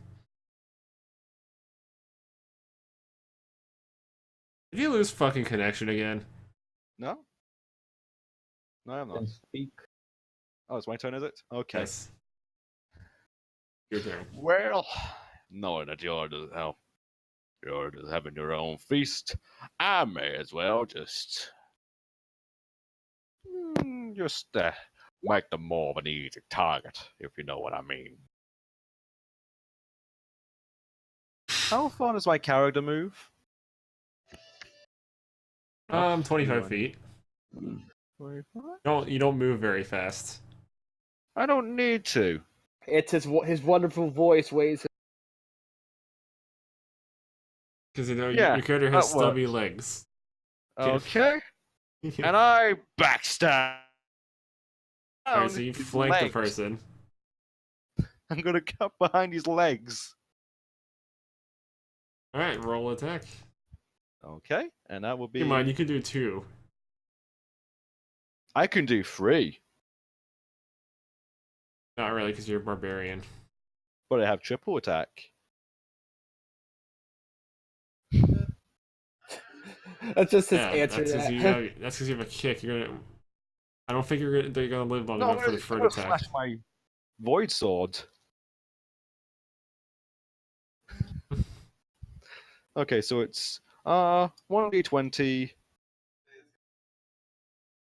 Did you lose fucking connection again? No? No, I'm not. Can speak. Oh, it's my turn, is it? Okay. Yes. Your turn. Well, knowing that you're just having your own feast, I may as well just make them more of an easy target, if you know what I mean. How far does my character move? 25 feet. 25? You don't move very fast. I don't need to. It's his wonderful voice weighs. Because you know Yeah, your character has that stubby works. legs. Okay. And I backstab. Alright, so you his flank the legs. person. I'm gonna cut behind his legs. Alright, roll attack. Okay, and that will be. Come on, you can do 2. I can do 3, Not really, because you're a barbarian. but I have triple attack. That's just his Yeah, answer. that's To because that. you have a kick. I don't think they're gonna live long No, enough for the I'm third gonna attack. slash my void sword. Okay, so it's 1d20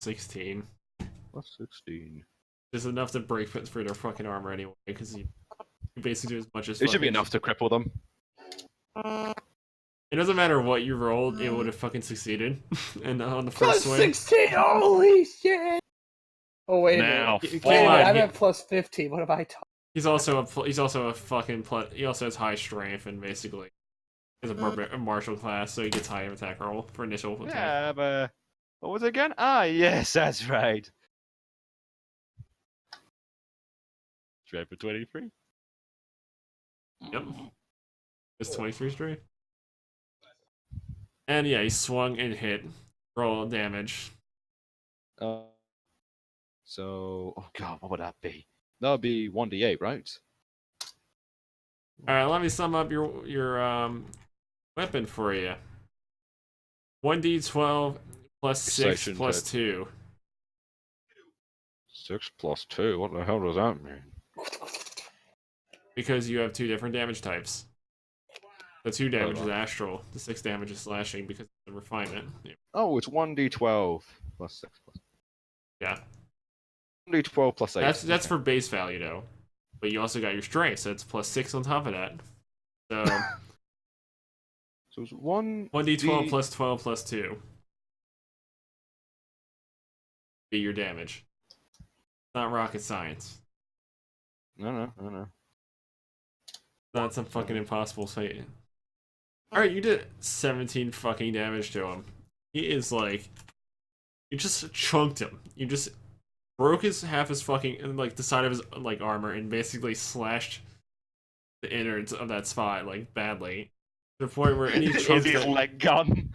16. plus 16. Just enough to break through their fucking armor anyway, because you basically do as much as. It should be fucking- enough to cripple them. It doesn't matter what you rolled; it would have fucking succeeded. And on the Plus first swing, 16. Holy shit! Oh wait a Now, minute. Keep Wait a in minute. mind, I'm he- at plus 15. What have I taught? he's also a fucking he also has high strength and basically is a martial class, so he gets higher attack roll for initial attack. Yeah, but what was it again? Ah, yes, that's right. Try for 23. Yep. It's 23 straight. And yeah, he swung and hit. Roll damage. So, oh god, what would that be? That would be 1d8, right? Alright, let me sum up your weapon for you. 1d12 plus 6 Section plus hit. 2. 6 plus 2. What the hell does that mean? Because you have 2 different damage types. The 2 damage is right. astral. The 6 damage is slashing because of the refinement. Yeah. Oh, it's 1d12 plus 6 plus. Yeah. 1d12 plus 8. That's okay. for base value though. But you also got your strength, so it's plus 6 on top of that. So So it's 1d12 plus 12 plus 2. Be your damage. Not rocket science. No. Not some fucking impossible fate. Alright, you did 17 fucking damage to him. He is like... You just chunked him. You just broke half his fucking... like, the side of his, like, armor and basically slashed the innards of that spot, like, badly. To the point where any chunk Is his leg gone?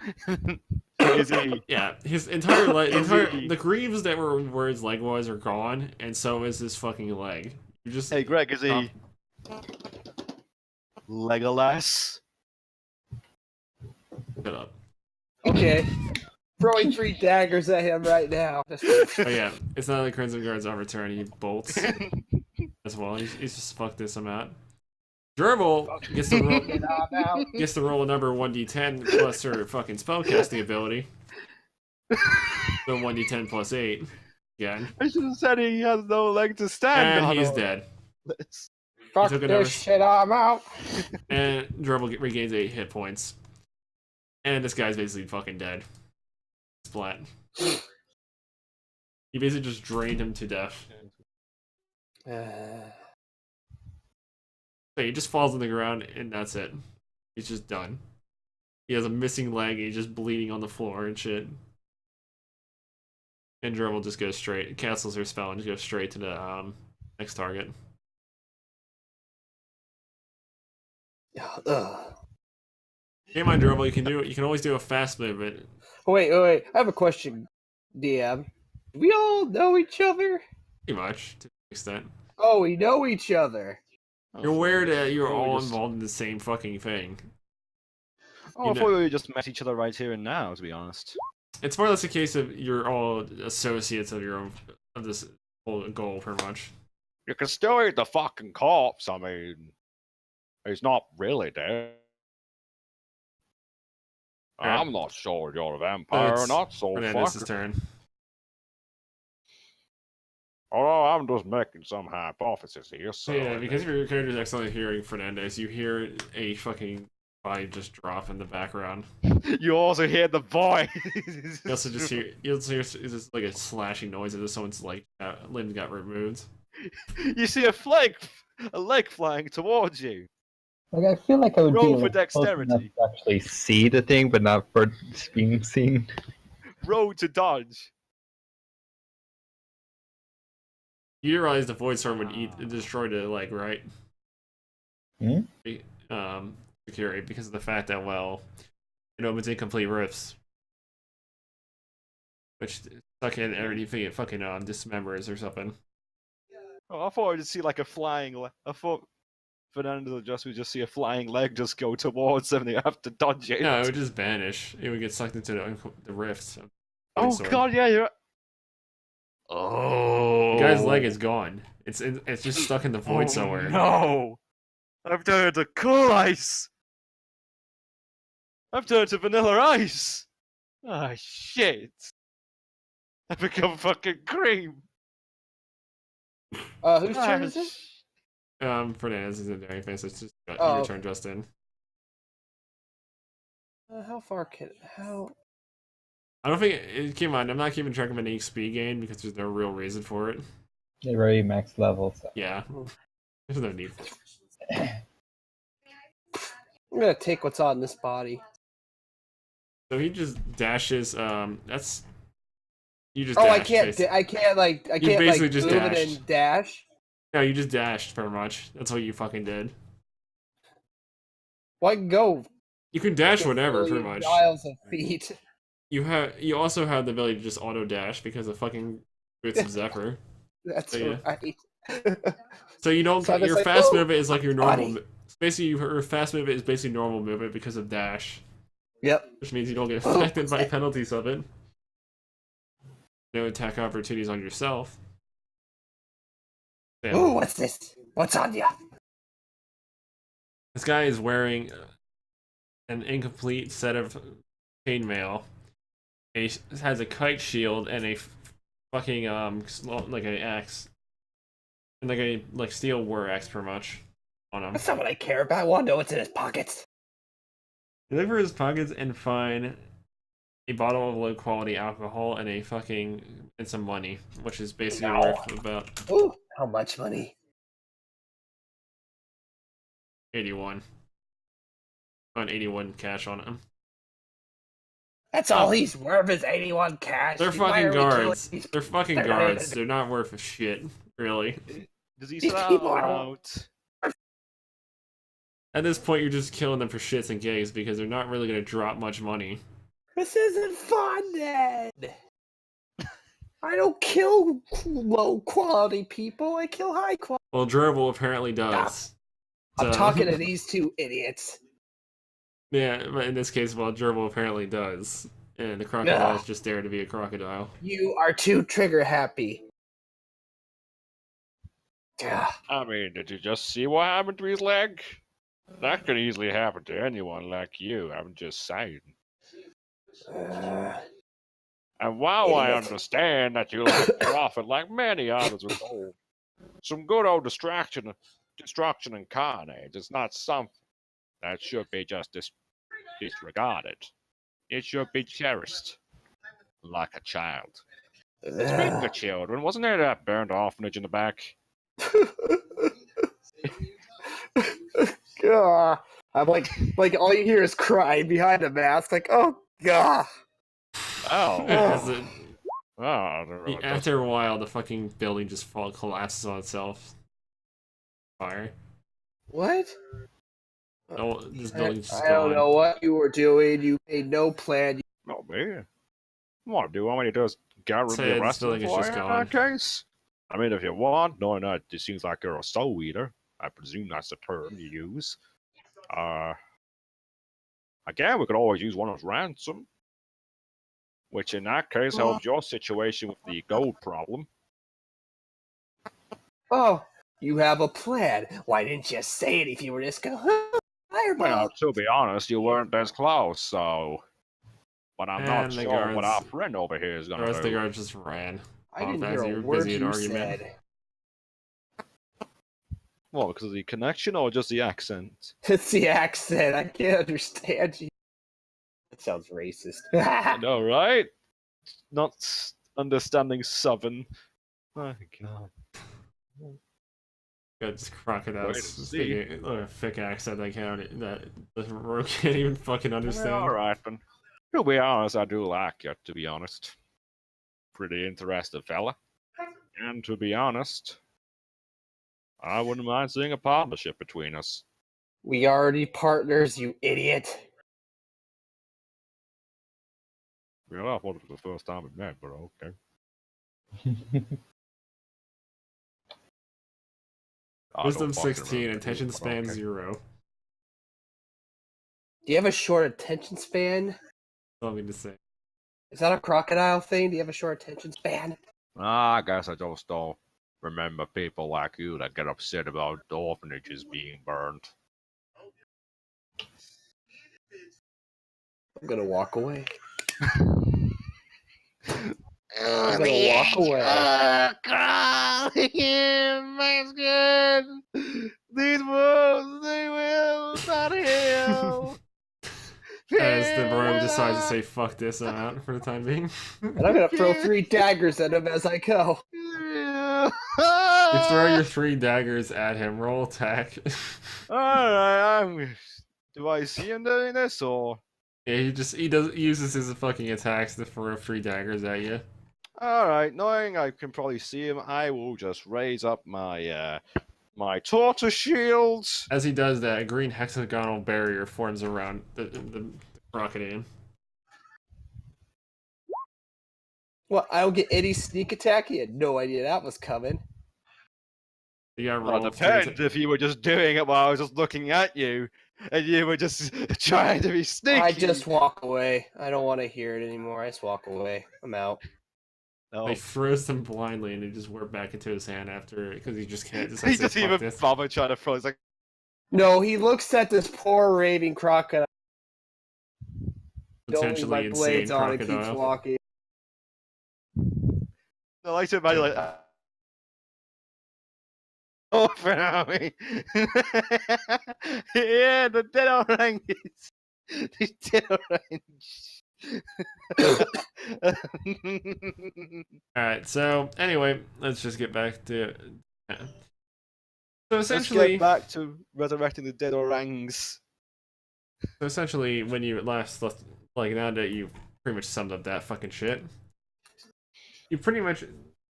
Is he? Yeah, his entire leg, he- the greaves that were where his leg was are gone, and so is his fucking leg. You just Hey, Greg, is he? Legolas? shut up. Okay. Throwing 3 daggers at him right now. Oh yeah, it's not the Crimson Guard's return. He bolts as well. He's just fucked this amount. Gerbil gets to roll a number 1d10 plus her fucking spellcasting ability. So 1d10 plus 8. Again. I should have said he has no leg to stand on. And he's dead. Fuck took this another- shit, I'm out. And Gerbil regains 8 hit points. And this guy's basically fucking dead. Splat. He basically just drained him to death. So he just falls on the ground, and that's it. He's just done. He has a missing leg, and he's just bleeding on the floor and shit. And Gerbil just goes straight, cancels her spell, and just goes straight to the next target. Hey, mind Gerbil, you can always do a fast movement. Wait. I have a question, DM. Do we all know each other? Pretty much, to an extent. Oh, we know each other. You're aware that you're Oh, we all just- involved in the same fucking thing. Oh, I thought we just met each other right here and now, to be honest. It's more or less a case of you're all associates of your own of this whole goal, pretty much. You can still eat the fucking corpse. I mean, he's not really dead. Yeah. I'm not sure you're a vampire or It's not, so Fernandez's fuck. turn. Although I'm just making some hypothesis here, so... Yeah, because your character's excellent at hearing Fernandez, you hear a fucking body just drop in the background. You also hear the voice. You also just hear it's just like a slashing noise as if someone's like limb got removed. You see a leg flying towards you. Like I feel like I would Roll be for like, close enough dexterity. to actually see the thing, but not for being seen. Roll to dodge. You realize the void storm would destroy the leg, right? Hmm? Security because of the fact that it opens incomplete rifts, which suck in everything it fucking dismembers or something. Oh, I thought I'd see like a flying. I thought Fernando would just see a flying leg just go towards them. And they have to dodge it. No, it would just vanish. It would get sucked into the rifts. Oh sword. god, yeah, you're. Oh. The guy's leg is gone. It's just stuck in the void somewhere. No, I've turned to cool ice. I've turned to vanilla ice. Ah, shit. I've become fucking cream. Whose turn is it? Fernandez isn't doing anything, so it's just Oh. your turn, Justin. How far can how? I don't think it came on. I'm not keeping track of an XP gain because there's no real reason for it. They're very max level. So. Yeah, there's no need. I'm gonna take what's on this body. So he just dashes. That's you just. Oh, dash, I can't. basically. I can't basically like just move dashed. it and dash. No, you just dashed pretty much. That's what you fucking did. Well, I can go. You can dash like a whenever, pretty million much. Miles of feet. You also have the ability to just auto dash because of fucking boots of Zephyr. That's So, yeah. right. So you don't. So I'm just Your like, fast "Oh, movement is like your normal. body." Basically, your fast movement is basically normal movement because of dash, Yep. which means you don't get Oh, affected by penalties of it. No attack opportunities on yourself. Damn. Ooh, what's this? What's on ya? This guy is wearing an incomplete set of chainmail. He has a kite shield and a fucking like an axe, and like steel war axe pretty much on him. That's not what I care about. I want to know what's in his pockets. You look for his pockets and find a bottle of low quality alcohol and and some money, which is basically No. worth about Ooh, how much money? 81. Found 81 cash on him. That's all he's worth is 81 cash. They're Why fucking are we killing guards. these- They're fucking guards. They're not worth a shit, really. Does he These sound people are- out? At this point, you're just killing them for shits and gigs because they're not really gonna drop much money. This isn't fun, then. I don't kill low quality people. I kill high quality. Well, Dribble apparently does. I'm So- talking to these two idiots. Yeah, but in this case, well, Dribble apparently does. And the crocodile's just there to be a crocodile. You are too trigger happy. I mean, did you just see what happened to his leg? That could easily happen to anyone like you, I'm just saying. And while I Idiot. understand that you like profit like many others with gold, some good old destruction and carnage is not something that should be just disregarded. It should be cherished like a child. Speaking of children, wasn't there that burned orphanage in the back? God. I'm like all you hear is crying behind the mask. Like, oh god. Oh, As it- oh, after a while, the fucking building just collapses on itself. Fire. What? Oh, this building's just I don't gone. know what you were doing. You made no plan. no, man. What do you want me to just get rid of Say the this rest of building the is just in gone. that case? I mean, if you want, knowing that it seems like you're a soul eater, I presume that's the term you use. Again, we could always use one as ransom, which in that case helps your situation with the gold problem. Oh, you have a plan. Why didn't you say it if you were just going, fireball? Well, to be honest, you weren't as close, so. But I'm not And the sure what our guards- friend over here is The gonna rest of the do. guards just ran. I didn't as hear you a were word busy in you argument. said. What, because of the connection or just the accent? It's the accent. I can't understand you. That sounds racist. I know, right? Not understanding Southern. My God. Got just crocodiles Wait and see. speaking a thick accent that the rogue can't even fucking understand. Alright, then. To be honest, I do like you, to be honest. Pretty interested fella. And to be honest, I wouldn't mind seeing a partnership between us. We already partners, you idiot. Yeah, I thought it was the first time we met, but okay. I Wisdom don't fucking 16, remember attention who, but span okay. 0. Do you have a short attention span? That's all I mean to say. Is that a crocodile thing? Do you have a short attention span? I guess I just don't remember people like you that get upset about the orphanages being burned. I'm gonna walk away. I'm gonna walk away. These wolves, they will not heal. As the rogue decides to say fuck this and I'm out for the time being. And I'm gonna throw 3 daggers at him as I go. You throw your 3 daggers at him, roll attack. Alright, do I see him doing this or? Yeah, he uses his fucking attacks to throw 3 daggers at you. Alright, knowing I can probably see him, I will just raise up my my tortoise shields. As he does that, a green hexagonal barrier forms around the crocodile. What? I don't get any sneak attack? He had no idea that was coming. You got Well, roll it depends if you were just doing it while I was just looking at you, and you were just trying to be sneaky. I just walk away. I don't want to hear it anymore. I just walk away. I'm out. No. He throws them blindly and he just warp back into his hand after because he just can't. He doesn't even bother trying to throw. He's like, No, he looks at this poor raving crocodile. Potentially my insane blades on and keeps crocodile. walking. I like to imagine like. Oh, me. Yeah, the dead orange. The dead orange. Alright, so anyway, let's just get back to. So Let's essentially, get back to resurrecting the dead orangs. when you last left, like now that you pretty much summed up that fucking shit, you pretty much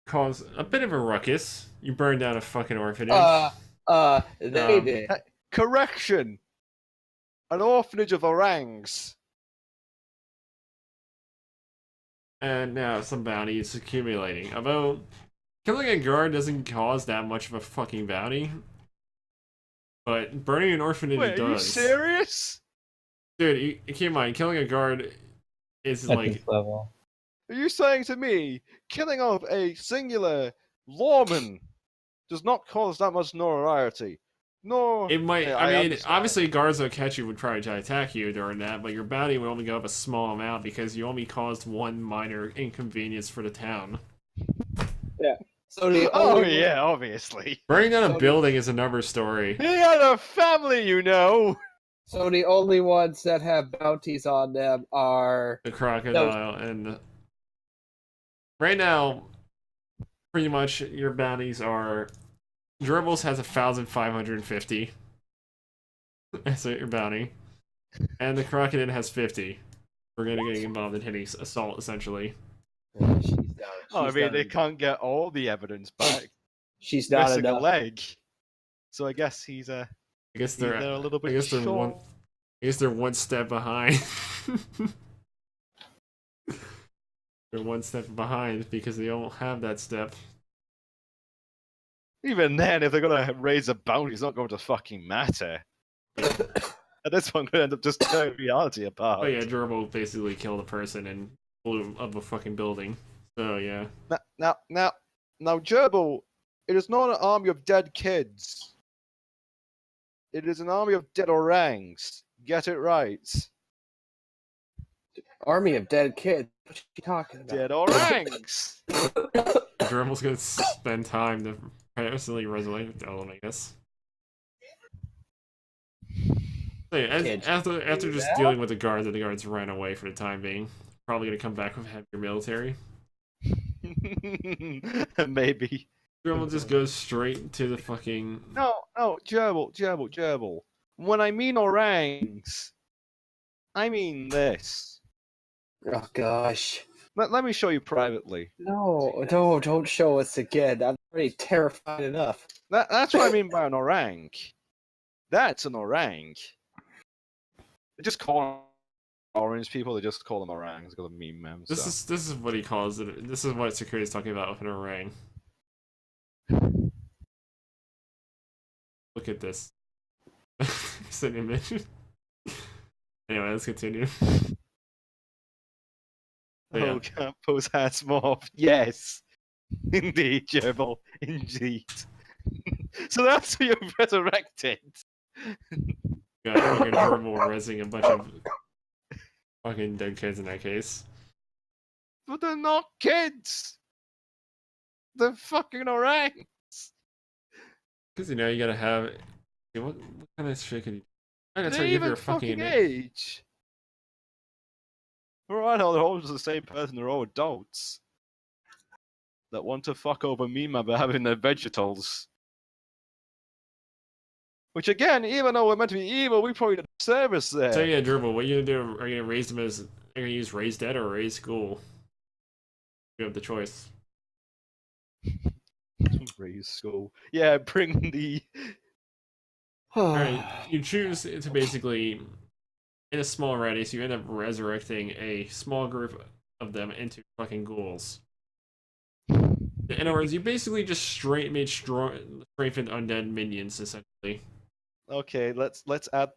cause a bit of a ruckus. You burn down a fucking orphanage. They did. Correction! An orphanage of orangs. And now some bounty is accumulating. Although, killing a guard doesn't cause that much of a fucking bounty. But burning an orphanage Wait, are you does. serious? Dude, keep in mind, killing a guard is At like... this level. Are you saying to me killing off a singular lawman does not cause that much notoriety? Nor It might. Yeah, I mean, understand. obviously, guards that catch you would try to attack you during that, but your bounty would only go up a small amount because you only caused one minor inconvenience for the town. So the Oh only yeah, obviously. Burning down So a building is another story. He had a family, you know. So the only ones that have bounties on them are The crocodile and right now, pretty much your bounties are. Dribbles has 1,550 as your bounty, and the crocodile has 50. We're gonna get involved in hitting assault essentially. she's down. Oh, I she's mean, down they enough. can't get all the evidence back. She's not Missing a enough. leg. So I guess he's I guess either they're. a little bit I guess they're short. I guess they're one step behind. They're one step behind because they don't have that step. Even then, if they're gonna raise a bounty, it's not going to fucking matter. At this point, we're gonna end up just tearing reality apart. Oh yeah, Gerbil basically killed a person and blew up a fucking building. So yeah. Now, Gerbil, it is not an army of dead kids. It is an army of dead orangs. Get it right. Army of dead kids. What are you talking about? Dead orangs. Gerbil's gonna spend time to personally resurrect the element, I guess. So yeah, Kids. after just Yeah. dealing with the guards, and the guards ran away for the time being. Probably gonna come back with heavier military. Maybe. Gerbil just goes straight to the fucking. No, Gerbil. When I mean orangs, I mean this. Oh gosh. Let me show you privately. No, don't show us again. I'm already terrified enough. That's what I mean by an orang. That's an orang. They just call orange people. They just call them orangs. Got a meme them. This is what he calls it. This is what security is talking about with an orang. Look at this. It's an image. Anyway, let's continue. Yeah. Oh, Campos has morphed. Yes, indeed, Gerbil. Indeed. So that's who you've resurrected. Got fucking Gerbil resing a bunch of fucking dead kids in that case. But they're not kids. They're fucking orangs. Because you know you gotta have. What kind of shit can you? I gotta tell They're you if even you're fucking. age. For all I know, they're all just the same person. They're all adults that want to fuck over Mima by having their vegetables. Which again, even though we're meant to be evil, we probably did a service there. So yeah, Gerbil, what are you gonna do? Are you gonna raise them as? Are you gonna use raise dead or raise school? You have the choice. Raise school. Yeah, bring the. Alright, you choose to basically, in a small radius, you end up resurrecting a small group of them into fucking ghouls. In other words, you basically just strengthened undead minions, essentially. Okay, let's add.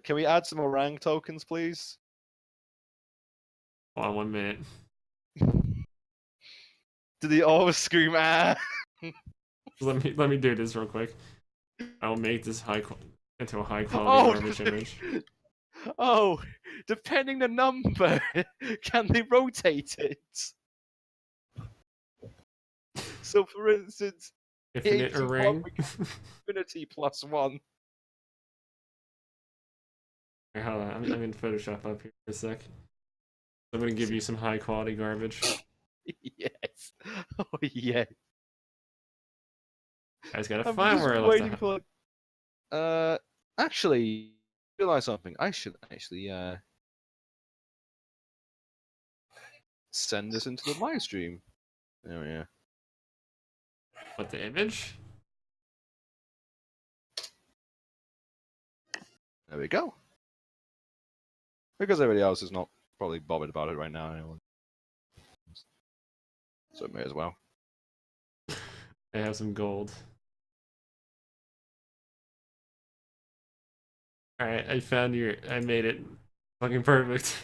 Can we add some orang tokens, please? Hold on 1 minute. Do they all scream ah? Let me do this real quick. I'll make this into a high quality garbage image. Oh, depending the number, can they rotate it? So, for instance, Infinite 81 ring. infinity plus 1. Hold on, I'm in Photoshop up here for a sec. I'm gonna give you some high quality garbage. Yes. Oh, yeah. I just gotta I'm find just where I left waiting the... for. Actually, realize something. I should actually send this into the live stream. Oh yeah. What, the image? There we go. Because everybody else is not probably bothered about it right now. Anyway. So may as well. I have some gold. Alright, I found your. I made it. Fucking perfect.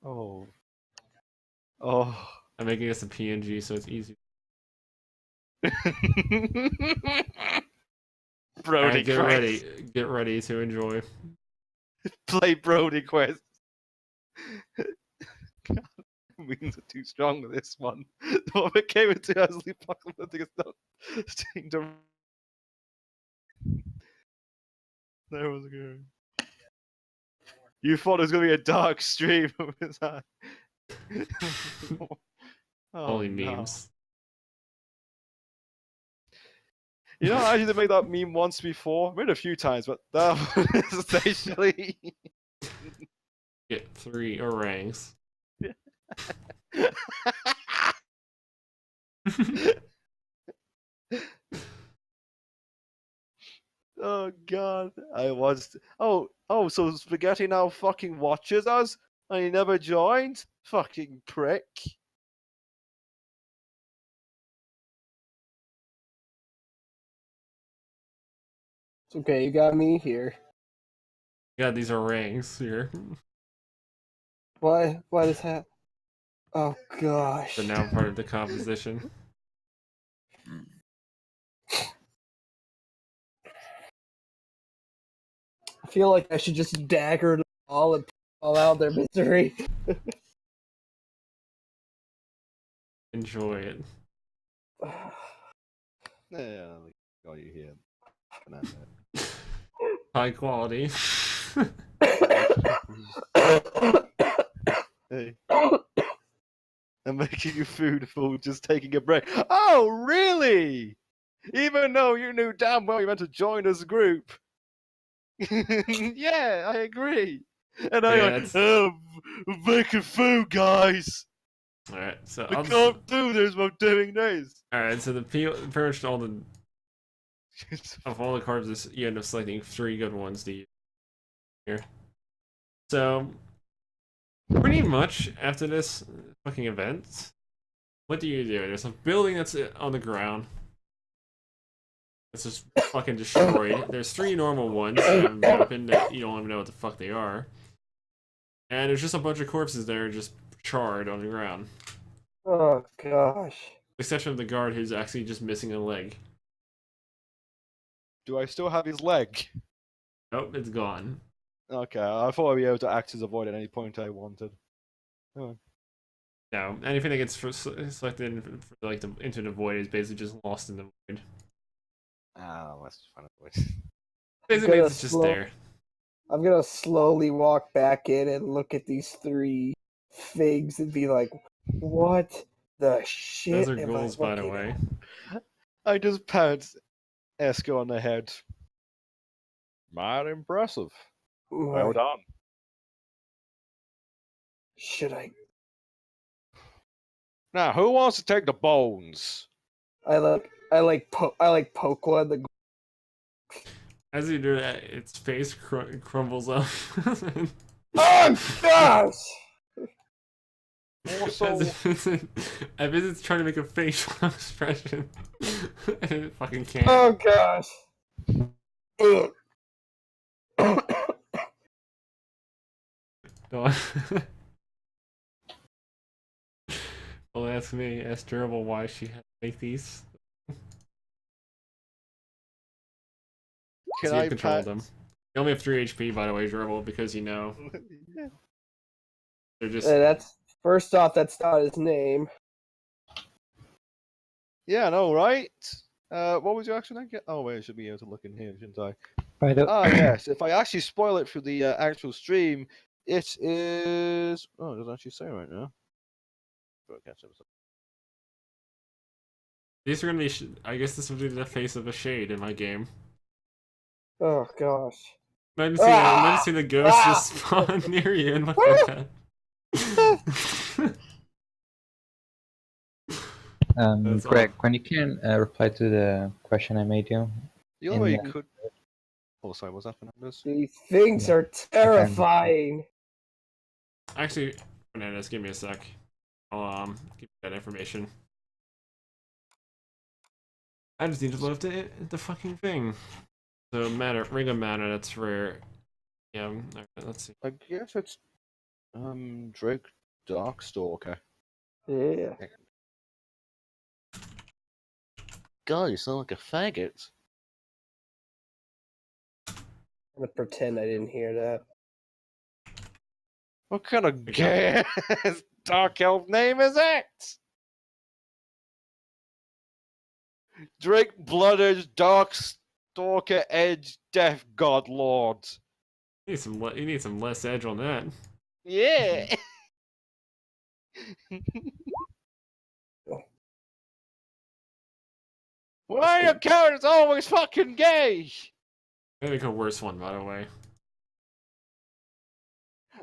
Oh. Oh. I'm making this a PNG so it's easy. Brody Alright, get Quest. ready. Get ready to enjoy. Play Brody Quest. God, means are too strong with this one. What became into Ashley Apocalyptic is not seeing to. There was good. You thought it was gonna be a dark stream of his eye. Oh, Only no. memes. You know, I actually made that meme once before. I made it a few times, but that was actually. Get 3 orangs. Oh god, I was. Oh, so Spaghetti now fucking watches us, and he never joined. Fucking prick. It's okay, you got me here. Got these orangs here. Why? Why does that? Oh gosh. They're now part of the composition. I feel like I should just dagger them all and all out their misery. Enjoy it. Yeah, got you here. High quality. Hey. I'm making you food for just taking a break. Oh, really? Even though you knew damn well you meant to join this group. Yeah, I agree. And Yeah, I'm it's- like, I'm making food, guys. Alright, so I I'll can't do this while doing this. Alright, so pretty much all the of all the cards, you end up selecting 3 good ones to use here. So pretty much after this fucking event, what do? There's a building that's on the ground. It's just fucking destroyed. There's 3 normal ones that haven't been opened that you don't even know what the fuck they are. And there's just a bunch of corpses that are just charred on the ground. Oh gosh. With the exception of the guard who's actually just missing a leg. Do I still have his leg? Nope, it's gone. Okay, I thought I'd be able to act as a void at any point I wanted. Oh. No, anything that gets selected for like into the void is basically just lost in the void. Oh, that's fun. Basically, gonna it's just slow- there. I'm gonna slowly walk back in and look at these 3 figs and be like, "What the shit?" Those are am I goals, by the looking way. at?" I just pat Esko on the head. Mighty impressive. Well Like, done. should I? Now, who wants to take the bones? I like poke one. The As you do that, its face crumbles up. oh gosh! Also, I bet it's trying to make a facial expression. And it fucking can't. Oh gosh! Ugh. Don't. Well, ask me. Ask Durable why she had to make these. can So you I control pat? them. You only have 3 HP, by the way, Durable, because you know they're just. That's first off. That's not his name. Yeah, I know, right? What was your action again? Oh wait, I should be able to look in here, shouldn't I? By the Ah, yes. If I actually spoil it for the actual stream, it is. Oh, it doesn't actually say right now. These are gonna be. I guess this would be the face of a shade in my game. Oh gosh! Imagine seeing the ghost just spawn near you and look like that. That's Greg, when you can reply to the question I made you. The only way you And, could. Oh, sorry, what's that, Fernandez? These things are terrifying. Actually, Fernandez, give me a sec. I'll give you that information. I just need to load the fucking thing. So ring of mana, that's rare. Yeah, alright, let's see. I guess it's Drake Darkstalker. Yeah. God, you sound like a faggot. I'm gonna pretend I didn't hear that. What kind of gay dark elf name is that? Drake Blooded Darkstalker Edge Death God Lord. You need some less edge on that. Yeah. Why are your characters always fucking gay? Maybe make a worse one, by the way.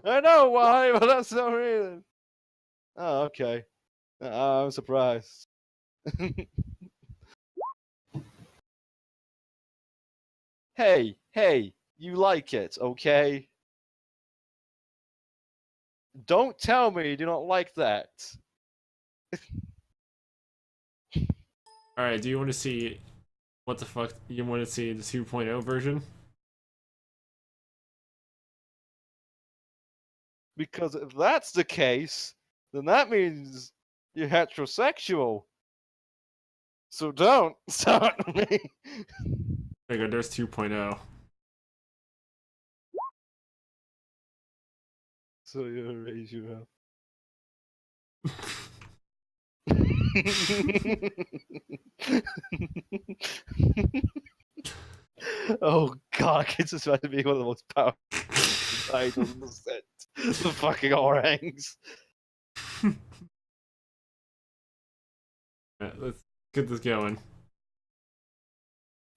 I know why, but that's no reason. Oh, okay. I'm surprised. Hey, you like it, okay? Don't tell me you do not like that. Alright, do you want to see what the fuck you want to see the 2.0 version? Because if that's the case, then that means you're heterosexual. So don't start me. There you go, there's 2.0. So you'll raise your up. Oh god, it's just about to be one of the most powerful titles in the set. The fucking orangs. Let's get this going.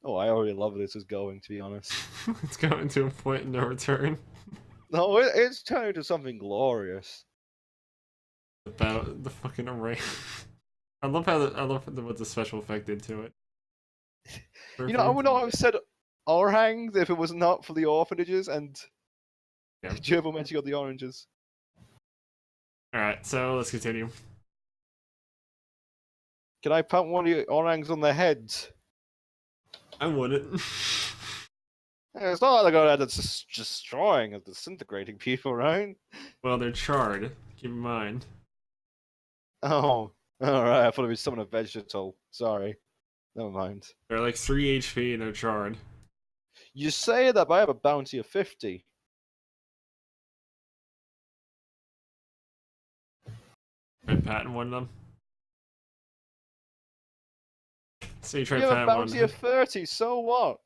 Oh, I already love where this is going, to be honest. It's going to a point of no return. No, it's turning to something glorious. About the fucking array. I love what the special effect did to it. You know, I would not have said orangs if it was not for the orphanages and Yeah. Gerbil mentioning of the oranges. Alright, so let's continue. Can I pump one of your orangs on the head? I wouldn't. It's not like they're going out destroying and disintegrating people, right? Well, they're charred. Keep in mind. Oh, alright, I thought it was someone a vegetal. Sorry. Never mind. They're like 3 HP and they're charred. You say that, but I have a bounty of 50. Try patting one of them. So you try You have a patting one of bounty them. of 30, so what?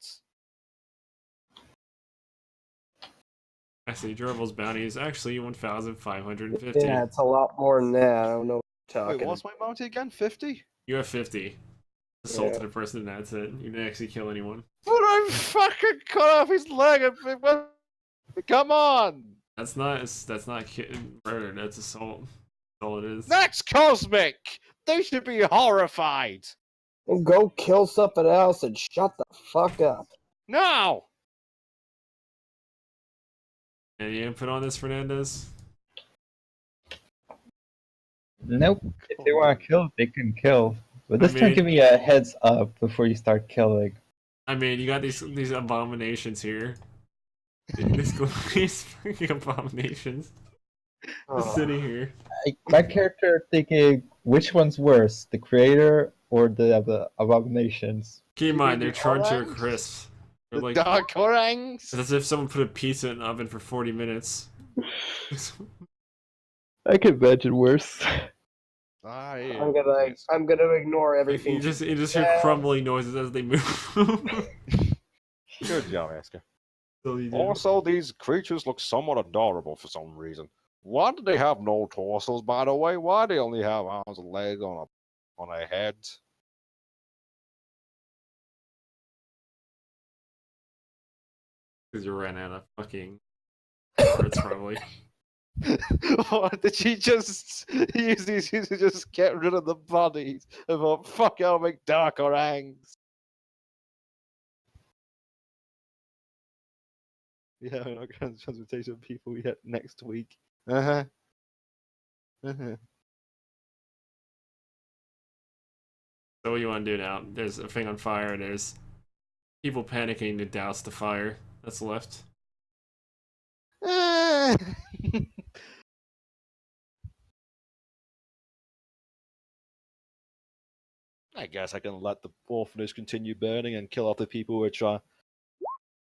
I see. Durable's bounty is actually 1,550. Yeah, it's a lot more than that. I don't know what you're Wait, talking. what's my bounty again? 50? You have 50. Assaulted Yeah. a person and that's it. You didn't actually kill anyone. But I fucking cut off his leg and come on! That's not murder. That's assault. That's all it is. That's cosmic! They should be horrified! Well, go kill something else and shut the fuck up. No! Any input on this, Fernandez? Nope. If they want to kill, they can kill. But I this time, mean- give me a heads up before you start killing. I mean, you got these abominations here. These fucking abominations. Just sitting here. My character thinking, which one's worse, the creator or the abominations? Keep in mind, they're the charred to a orangs? crisp. They're The like, dark orangs? it's as if someone put a pizza in an oven for 40 minutes. I can imagine worse. I'm gonna ignore everything. You just hear crumbling noises as they move. Good job, Asker. So you do. Also, these creatures look somewhat adorable for some reason. Why do they have no torsos, by the way? Why do they only have arms and legs on a head? Because you ran out of fucking words, probably. What, did she just use these to just get rid of the bodies? I thought, fuck, I'll make dark orangs. Yeah, we're not going to transportation people yet next week. Uh-huh. Uh-huh. So what do you want to do now? There's a thing on fire. There's people panicking to douse the fire that's left. Eh. I guess I can let the orphanage continue burning and kill off the people which are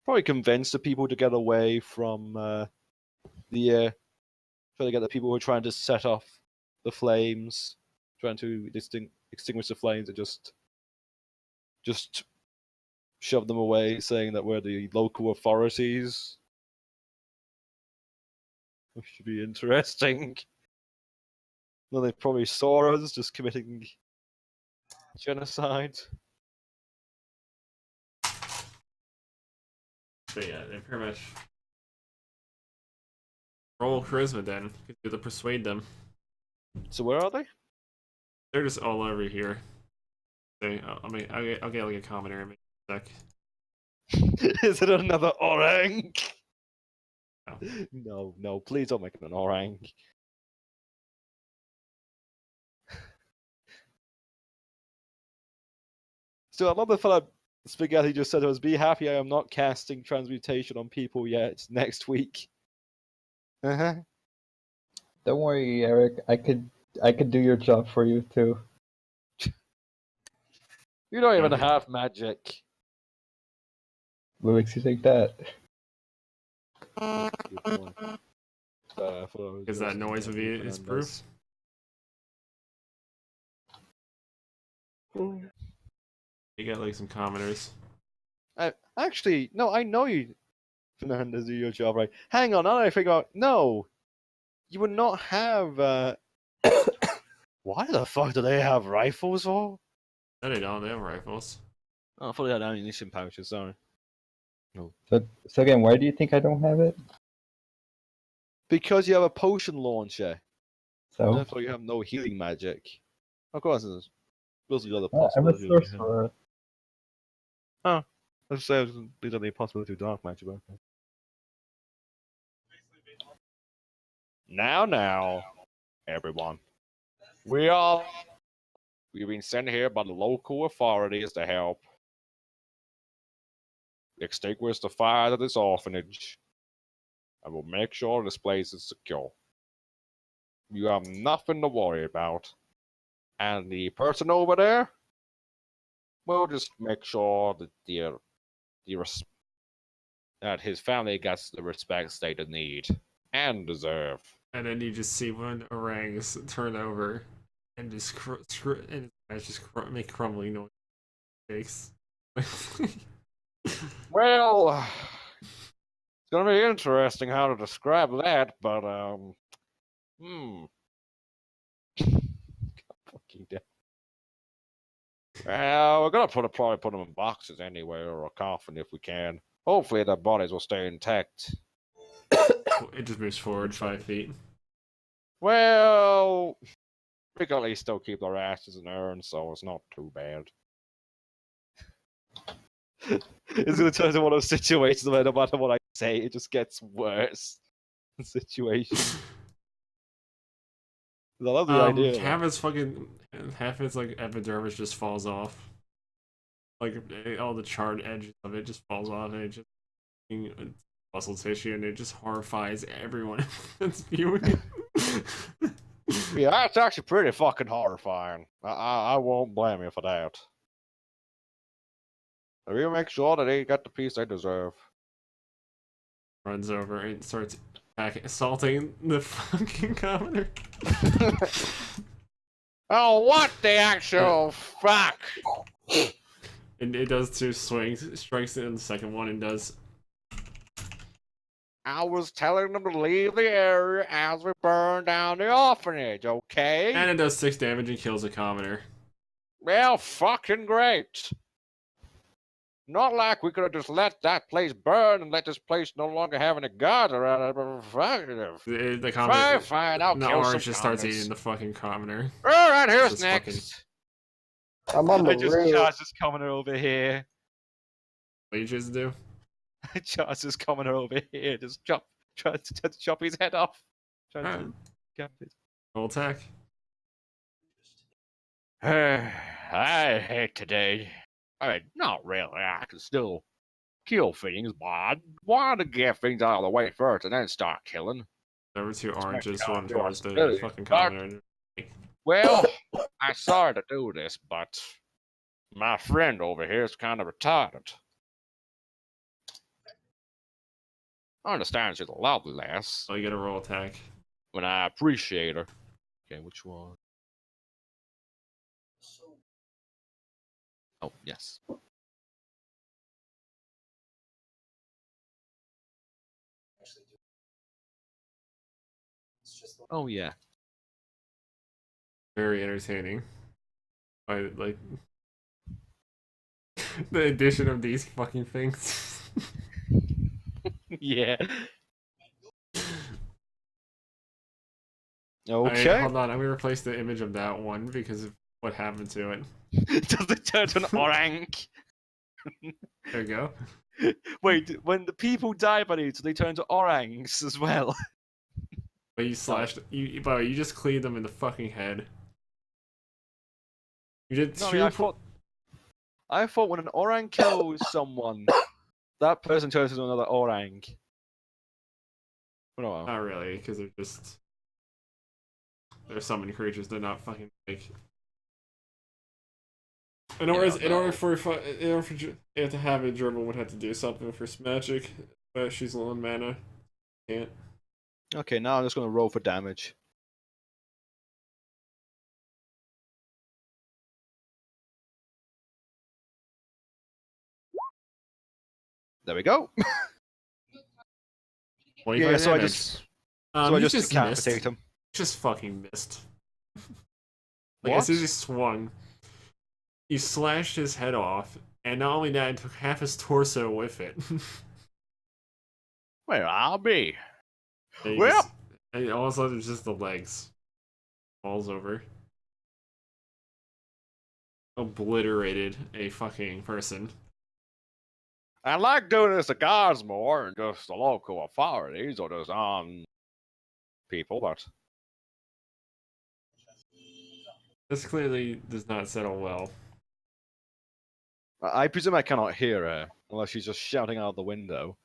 probably convince the people to get away from try to get the people who are trying to set off the flames, trying to extinguish the flames, and just shove them away, saying that we're the local authorities. Which should be interesting. Then they probably saw us just committing genocide. So yeah, they pretty much roll charisma then. You can do the persuade them. So where are they? They're just all over here. Okay, I'll get like a commoner in a sec. Is it another orang? No. No, please don't make it an orang. So I love the fella Spaghetti just said to us, be happy I am not casting transmutation on people yet next week. Uh-huh. Don't worry, Eric. I could do your job for you too. You don't even have magic. What makes you think that? Because that noise would be its proof. You get like some commoners. Actually, no, I know you, Fernandez, do your job right. Hang on, now I figure out. No, you would not have. Why the fuck do they have rifles for? No, they don't. They have rifles. Oh, I thought they had ammunition pouches. Sorry. No. So again, why do you think I don't have it? Because you have a potion launcher. So Therefore, you have no healing magic. Of course, there's the other I'm a possibility. sorcerer. Let's say there's only a possibility of dark magic. Okay. Now, everyone. We've been sent here by the local authorities to help extinguish the fire at this orphanage. And we'll make sure this place is secure. You have nothing to worry about. And the person over there, we'll just make sure that that his family gets the respect they need and deserve. And then you just see one orangs turn over and just make crumbling noise. Well, it's gonna be interesting how to describe that, but fucking dead. Well, we're gonna probably put them in boxes anyway, or a coffin if we can. Hopefully, their bodies will stay intact. It just moves forward 5 feet. Well, we can at least still keep their ashes in urns, so it's not too bad. It's gonna turn into one of those situations where no matter what I say, it just gets worse. Situation. I love the idea. Half its like epidermis just falls off. Like all the charred edges of it just falls off, and it just muscle tissue, and it just horrifies everyone that's viewing it. Yeah, that's actually pretty fucking horrifying. I won't blame you for that. We'll make sure that they get the peace they deserve. Runs over and starts assaulting the fucking commoner. Oh, what the actual fuck? And it does 2 swings, strikes it in the second one, and does. I was telling them to leave the area as we burn down the orphanage, okay? And it does 6 damage and kills a commoner. Well, fucking great. Not like we could have just let that place burn and let this place no longer have any guards around it. The commoner. Fine, I'll the kill some orange just starts commoners. eating the fucking commoner. Alright, here's Just next. I'm on the I just rail. charged this commoner over here. What you just do? I charged this commoner over here. Just try to chop his head off. Trying to get it. Roll attack. I hate today. I mean, not really. I can still kill things, but I want to get things out of the way first and then start killing. There were two It's my oranges job, run towards the responsibility. fucking But, commoner. well, I sorry to do this, but my friend over here is kind of retarded. I understand she's a lovely lass, So you get a roll attack. and I appreciate her. Okay, which one? Oh, yes. Oh, yeah. Very entertaining. I like the addition of these fucking things. Yeah. Alright, Okay. hold on. I'm gonna replace the image of that one because of what happened to it. Does it turn to an orang? There you go. Wait, when the people die by these, do they turn to orangs as well? But you slashed. You just cleaned them in the fucking head. You did No, I two. mean, I thought when an orang kills someone, that person turns into another orang. But oh well. Not really, because they're summoned creatures. They're not fucking like. In order for you have to have it, Gerbil would have to do something for magic, but she's low on mana. Can't. Okay, now I'm just going to roll for damage. There we go. 25 Yeah, so I damage. just He just missed. decapitate him. Just fucking missed. Like What? as soon as he swung, you slashed his head off, and not only that, it took half his torso with it. Where I'll be. And Well. and all of a sudden, it's just the legs. Falls over. Obliterated a fucking person. I like doing this to guards more and just the local authorities or just people, but This clearly does not settle well. I presume I cannot hear her unless she's just shouting out the window.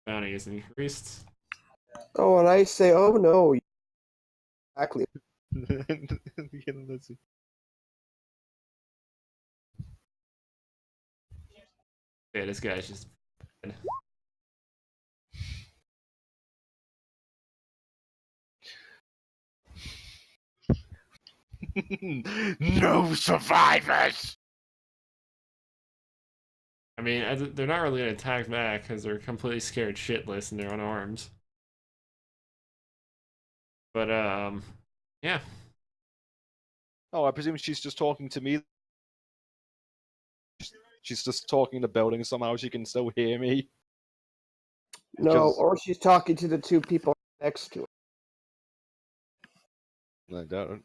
Bounty is increased. Oh, and I say, oh no. Exactly. Yeah, this guy's just. no survivors. I mean, they're not really gonna attack back because they're completely scared shitless and they're unarmed. But yeah. Oh, I presume she's just talking to me. She's just talking in the building. Somehow she can still hear me. No, Because- or she's talking to the two people next to her. I don't.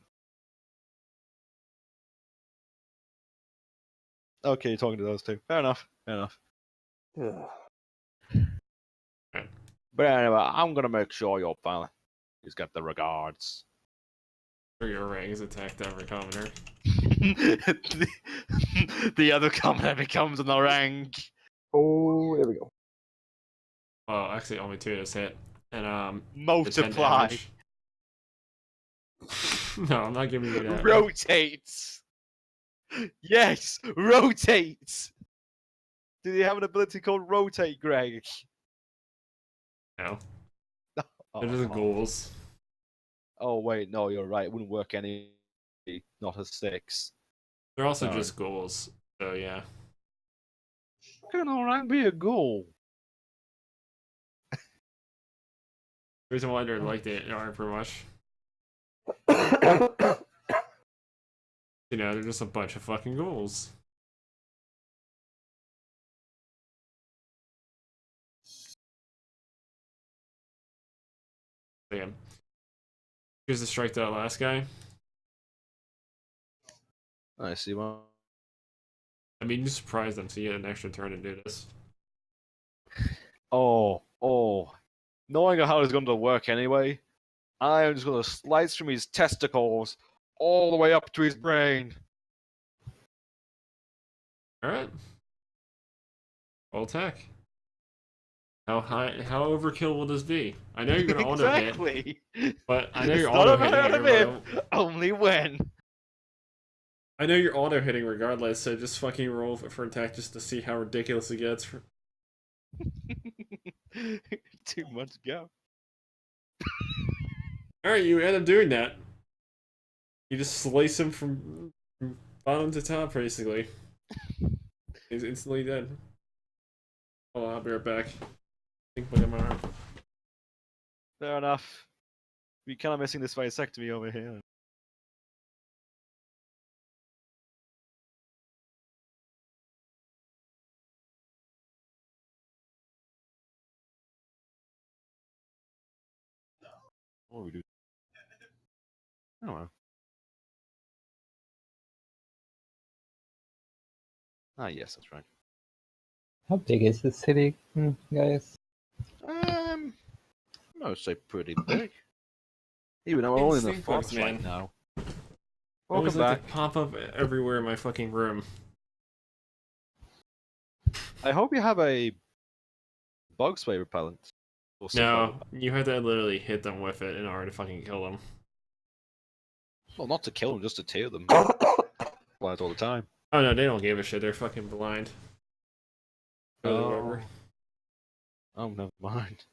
Okay, you're talking to those two. Fair enough. Fair enough. Ugh. But anyway, I'm gonna make sure your fella has got the regards. Or your ranks attacked every commoner. the other commoner becomes an orang. Oh, there we go. Oh, actually, only two just hit. And the 10 Multiply. damage. No, I'm not giving you that. Rotates. Yes, rotates. Do they have an ability called Rotate, Greg? No, Oh, they're just ghouls. oh, wait, no, you're right. It wouldn't work any. Not a 6. They're also Sorry. just ghouls. So yeah. How can an orang be a ghoul? The reason why they're like they aren't pretty much. You know, they're just a bunch of fucking ghouls. Damn. Here's to strike that last guy. I see one. I mean, you surprised them, so you get an extra turn to do this. Oh. Knowing how it's going to work anyway, I am just gonna slice from his testicles all the way up to his brain. Alright. Roll attack. How overkill will this be? I know you're gonna auto hit, Exactly. but I know It's you're not auto a matter hitting of everybody. if, only when. I know you're auto hitting regardless, so just fucking roll for attack just to see how ridiculous it gets. 2 months ago. Alright, you end up doing that. You just slice him from bottom to top, basically. He's instantly dead. Oh, I'll be right back. Think about my arm. Fair enough. We're kind of missing this vasectomy over here. What do we do? Oh well. Ah, yes, that's right. How big is this city, guys? I would say pretty big. Even though we're only in the Stink bugs, forest right man. now. Always Welcome like back. to pop up everywhere in my fucking room. I hope you have a bug spray repellent. Or No, something. you have to literally hit them with it in order to fucking kill them. Well, not to kill them, just to tear them. Flies all the time. Oh no, they don't give a shit. They're fucking blind. Oh. Whatever. Oh, never mind.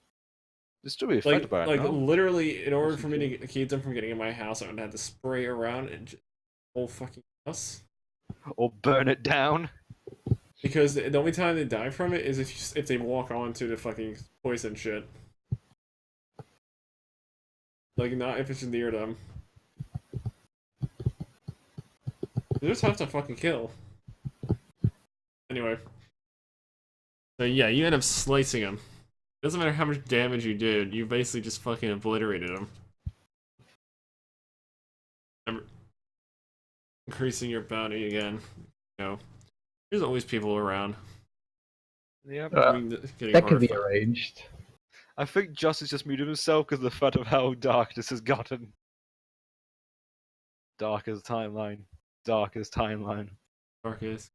They're still be affected by it, Like no? literally, in order Wasn't for me to keep them from getting in my house, I would have to spray around the whole fucking house. Or burn it down. Because the only time they die from it is if they walk onto the fucking poison shit. Like, not if it's near them. They're tough to fucking kill. Anyway. So yeah, you end up slicing them. Doesn't matter how much damage you did, you basically just fucking obliterated them. Increasing your bounty again. You know, there's always people around. Yep. I mean, getting That could be horrified. arranged. I think Justice just muted himself because of the fact of how dark this has gotten. Darkest timeline. Darkest timeline. Darkest.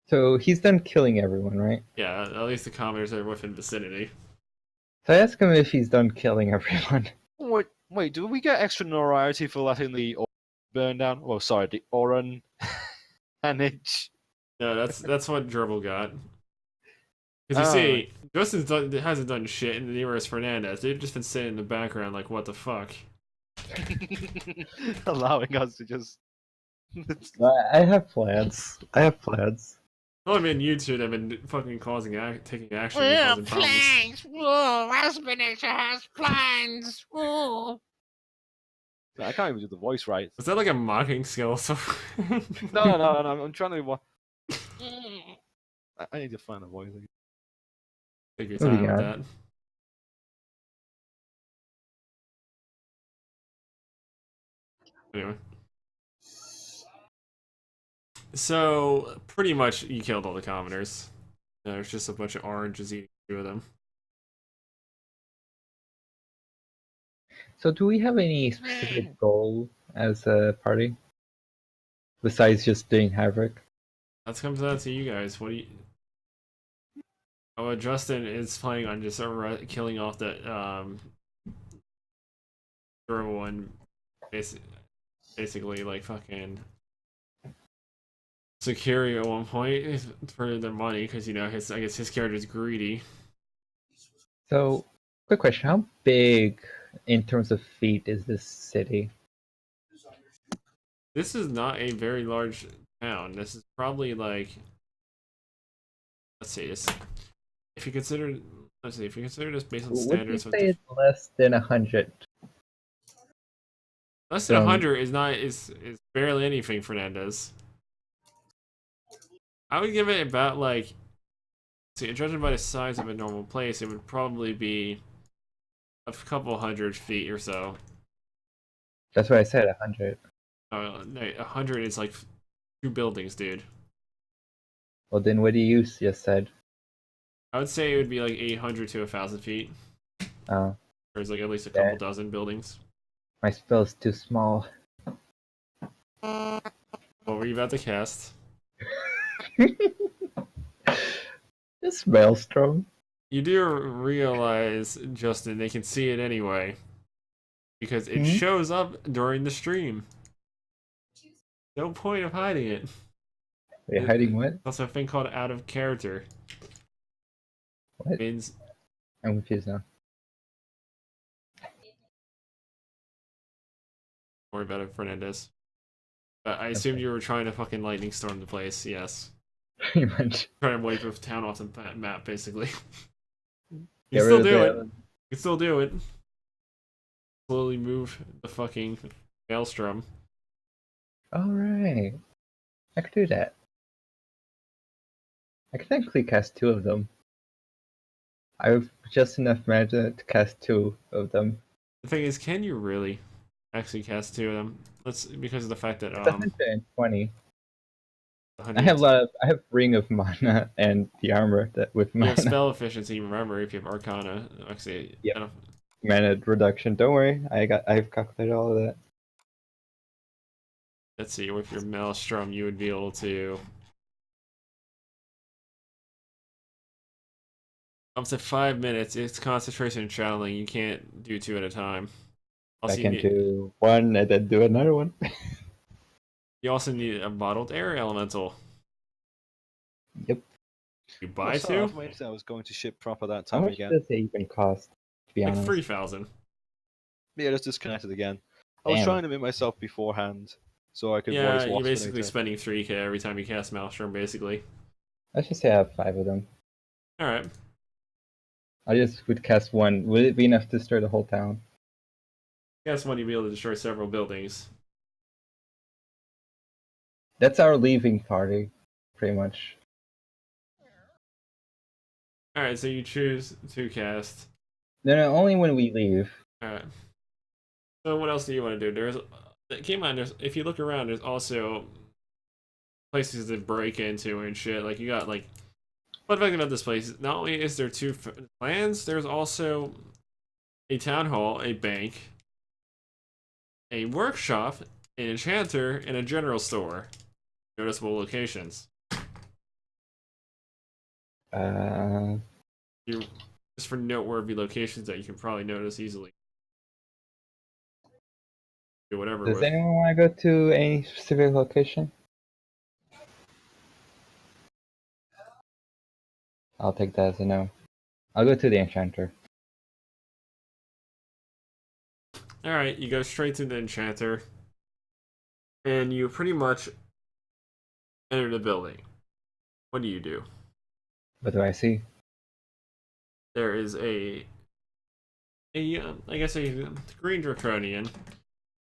So he's done killing everyone, right? Yeah, at least the commoners are within vicinity. So I ask him if he's done killing everyone. Wait, do we get extra notoriety for letting the burn down? Oh, sorry, the Oran manage. No, that's what Dribble got. Because you see, Justin hasn't done shit, and neither has Fernandez. They've just been sitting in the background like, what the fuck? Allowing us to just. I have plans. Well, I mean, you two have been fucking taking action and causing problems. Plans. Whoa, Raspinator has plans. Whoa. I can't even do the voice right. Was that like a mocking skill? So No, I'm trying to. I need to find a voice. take your What do time you with got? that. Anyway. So, pretty much, you killed all the commoners. There's just a bunch of oranges eating two of them. So do we have any specific goal as a party? Besides just doing havoc? That comes down to you guys. What do you... Oh, Justin is planning on just killing off that, durable and basically, like, fucking... Security at one point for their money, because, you know, I guess his character's greedy. So, quick question. How big, in terms of feet, is this city? This is not a very large town. This is probably like, let's see, this. If you consider, let's see, if you consider this based on Would you standards, say it's less than 100? less than 100 is barely anything. Fernandez. I would give it about like, see, judging by the size of a normal place, it would probably be a couple 100 feet or so. That's what I said, 100. No, 100 is like 2 buildings, dude. Well, then what do you just said? I would say it would be like 800 to 1,000 feet. Oh. There's like at least a Yeah. couple dozen buildings. My spell's too small. What were you about to cast? This Maelstrom. You do realize, Justin, they can see it anyway. Because it Hmm? shows up during the stream. No point of hiding it. Wait, hiding what? That's a thing called out of character. What? Means I'm confused now. don't worry about it, Fernandez. But I Okay. assumed you were trying to fucking lightning storm the place, yes. Pretty much. Trying to wipe the town off the map, basically. You Get can still rid of do the it. island. You can still do it. Slowly move the fucking maelstrom. Alright. I could do that. I could technically cast 2 of them. I have just enough mana to cast 2 of them. The thing is, can you really actually cast 2 of them? Let's because of the fact that It's 120. I 100 have I have Ring of Mana and the armor that with you mana. have spell efficiency. Remember, if you have Arcana, actually, Yep. I don't, Mana reduction. Don't worry, I've calculated all of that. let's see. With your maelstrom, you would be able to up to 5 minutes. It's concentration and channeling. You can't do 2 at a time. Also, I you can need- do one and then do another one. You also need a bottled air elemental. Yep. You buy What's that? I 2? made I was going to ship proper that How time much again. does it even cost? To be Like honest. 3,000. Yeah, just disconnected again. I was Damn. trying to make myself beforehand so I could Yeah, voice you're Wasp basically later. spending 3k every time you cast Maelstrom, basically. Let's just say I have 5 of them. Alright. I just would cast 1. Would it be enough to destroy the whole town? Cast 1, you'll be able to destroy several buildings. That's our leaving party, pretty much. Alright, so you choose to cast. No, only when we leave. Alright. So what else do you want to do? Keep in mind, if you look around, there's also places to break into and shit. Like, you got, like, fun fact about this place, not only is there 2 lands, there's also a town hall, a bank, a workshop, an enchanter, and a general store. Noticeable locations. Just for noteworthy locations that you can probably notice easily. Do whatever Does with. anyone want to go to any specific location? I'll take that as a no. I'll go to the enchanter. Alright, you go straight to the enchanter. And you pretty much enter the building. What do you do? What do I see? There is I guess a green draconian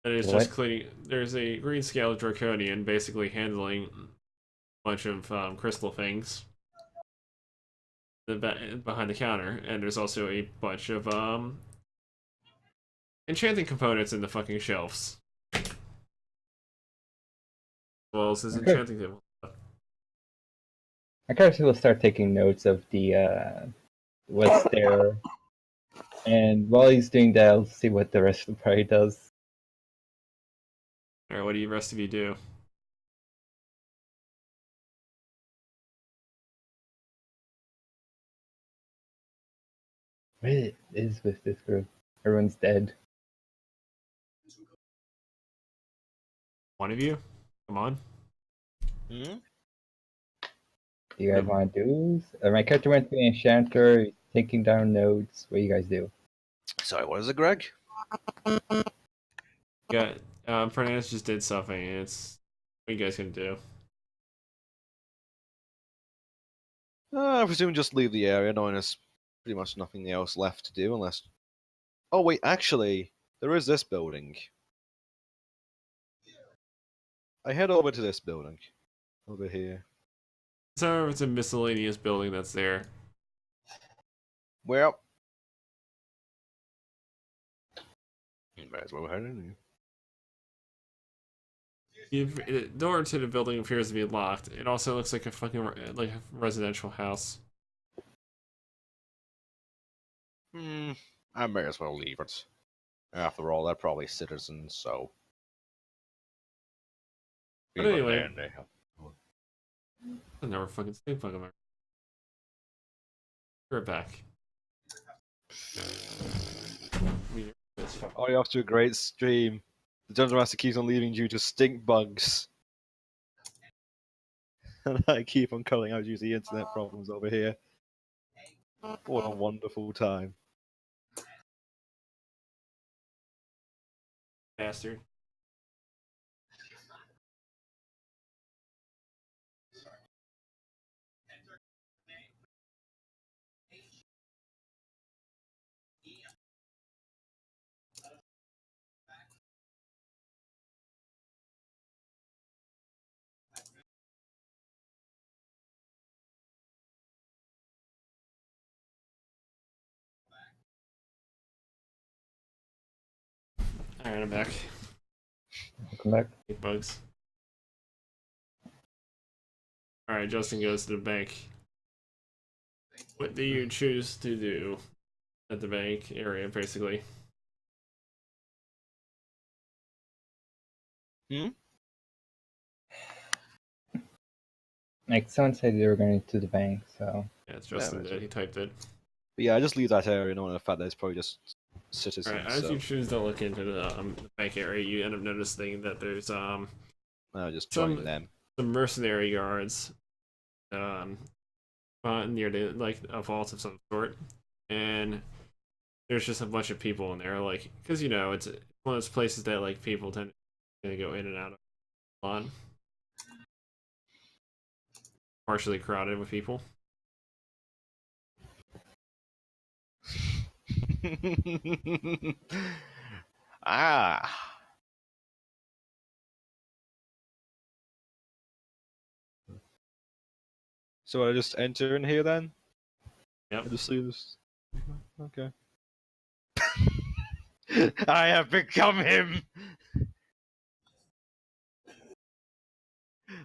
that is just What? cleaning. There's a green scale draconian basically handling a bunch of crystal things behind the counter, and there's also a bunch of enchanting components in the fucking shelves. As well as his Okay. enchanting table. My character will start taking notes of the what's there, and while he's doing that, I'll see what the rest of the party does. Alright, what do the rest of you do? What it is with this group? Everyone's dead. One of you? Come on. Hmm? Do you guys want to do? My character went to the enchanter, he's taking down notes. What do you guys do? Sorry, what is it, Greg? Yeah, Fernandez just did something, and it's what are you guys gonna do? I presume just leave the area, knowing there's pretty much nothing else left to do unless. Oh wait, actually, there is this building. I head over to this building. Over here. So it's a miscellaneous building that's there. Well. Might as well head in here. The door to the building appears to be locked. It also looks like a fucking like a residential house. I may as well leave it. After all, they're probably citizens, so. But Even anyway. then, they have. I never fucking stay fucking America. We're back. Oh, you're off to a great stream. The Dungeon Master keeps on leaving due to stink bugs. And I keep on calling out due to the internet problems over here. What a wonderful time. Bastard. Alright, I'm back. Welcome back. Big bugs. Alright, Justin goes to the bank. What do you choose to do at the bank area, basically? Like someone said they were going to the bank, so Yeah, it's Justin did. He typed it. But yeah, I just leave that area knowing the fact that it's probably just citizens. Alright, as so. you choose to look into the bank area, you end up noticing that there's I'll just join some them. mercenary guards near the a vault of some sort, and there's just a bunch of people in there, like, because it's one of those places that like people tend to go in and out of a lot, partially crowded with people. Ah. So I just enter in here then? Yep. I just see this. Okay. I have become him!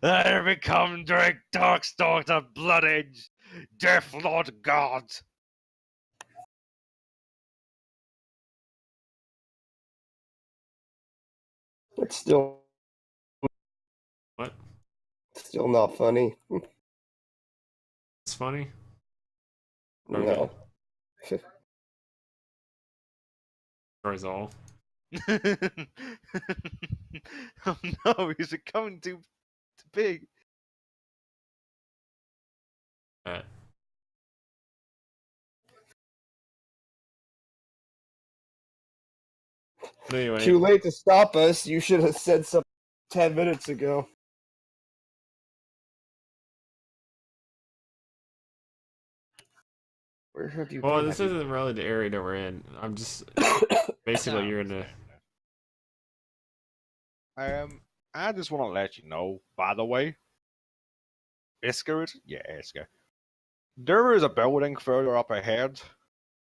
I have become Drake Darkstalk, the Blood Edge, Death Lord God! It's still What? still not funny. It's funny. No. Story's all. Oh no, he's becoming too big. But anyway, Too late to stop us. You should have said something 10 minutes ago. Where have you well, been? this isn't really the area that we're in. I'm just basically you're in the. I just want to let you know, by the way, Isker, yeah, Isker. There is a building further up ahead,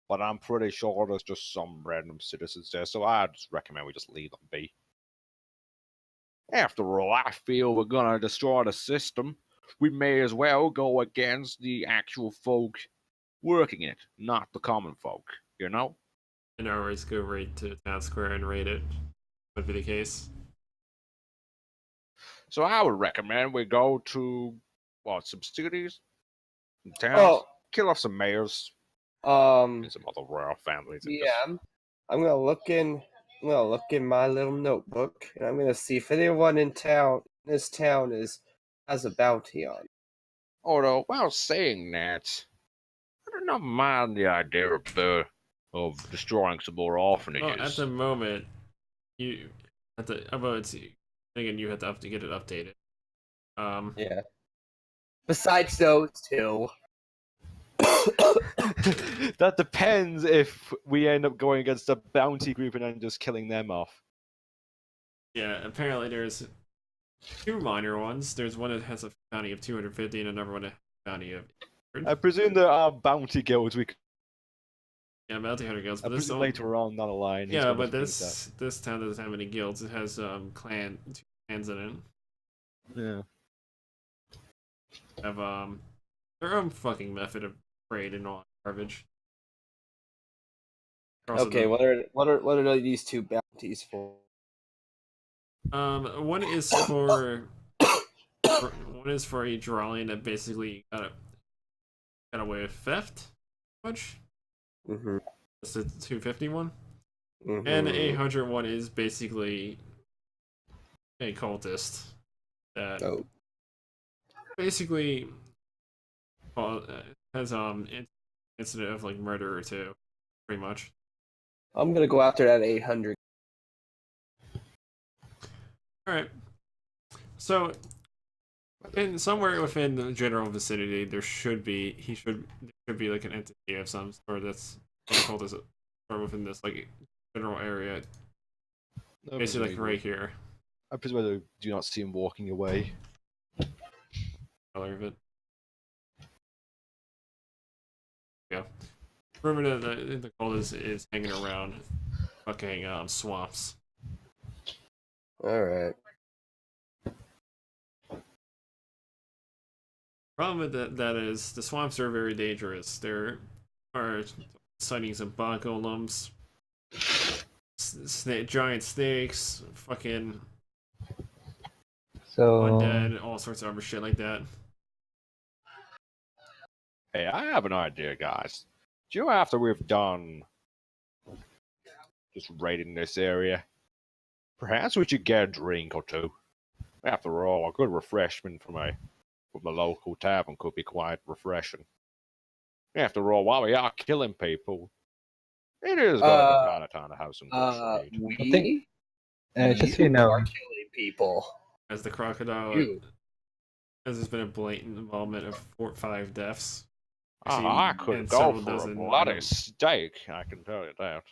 but I'm pretty sure there's just some random citizens there, so I just recommend we just leave them be. After all, I feel we're gonna destroy the system. We may as well go against the actual folk working in it, not the common folk, you know? And always go right to town square and raid it. Would be the case. So I would recommend we go to, some cities, towns, Oh. kill off some mayors, and some other royal families. And Yeah, I'm gonna look in. I'm gonna look in my little notebook, and I'm gonna see if anyone in this town has a bounty on. Although, while saying that, I do not mind the idea of destroying some more orphanages. Well, at the moment, you at the about again you have to get it updated. Yeah. Besides those two. That depends if we end up going against a bounty group and then just killing them off. Yeah, apparently there's two minor ones. There's one that has a bounty of 250 and another one that has a bounty of 100. I presume there are bounty guilds we could. Yeah, bounty hunter guilds. I But this presume later on down the line. he's yeah, gonna but bring this town doesn't have any guilds. It has two clans in it. that. Yeah. Have their own fucking method of trade and all that garbage. Also Okay, what are these two bounties for? one is for one is for a drawing that basically got away with theft. Much. Mm-hmm. That's the 250 one. Mm-hmm. And the 800 one is basically a cultist that basically has incident of like murder or two, pretty much. I'm gonna go after that 800. All right. So, in somewhere within the general vicinity, there should be like an entity of some sort that's a cultist or within this like general area, basically like right here. I presume I do not see him walking away. Color of it. Yeah. Remember that the cultist is hanging around fucking swamps. All right. Problem with that is the swamps are very dangerous. There are sightings of bog golems, giant snakes, fucking So undead, all sorts of other shit like that. Hey, I have an idea, guys. Do you know after we've done just raiding this area, perhaps we should get a drink or two? After all, a good refreshment from a local tavern could be quite refreshing. After all, while we are killing people, it is good to kind of have some good meat. We I think, just so you you know, are killing people. As the crocodile, You. as there's been a blatant involvement of 4 or 5 deaths. I could and go several for a dozen, bloody steak, I can tell you that.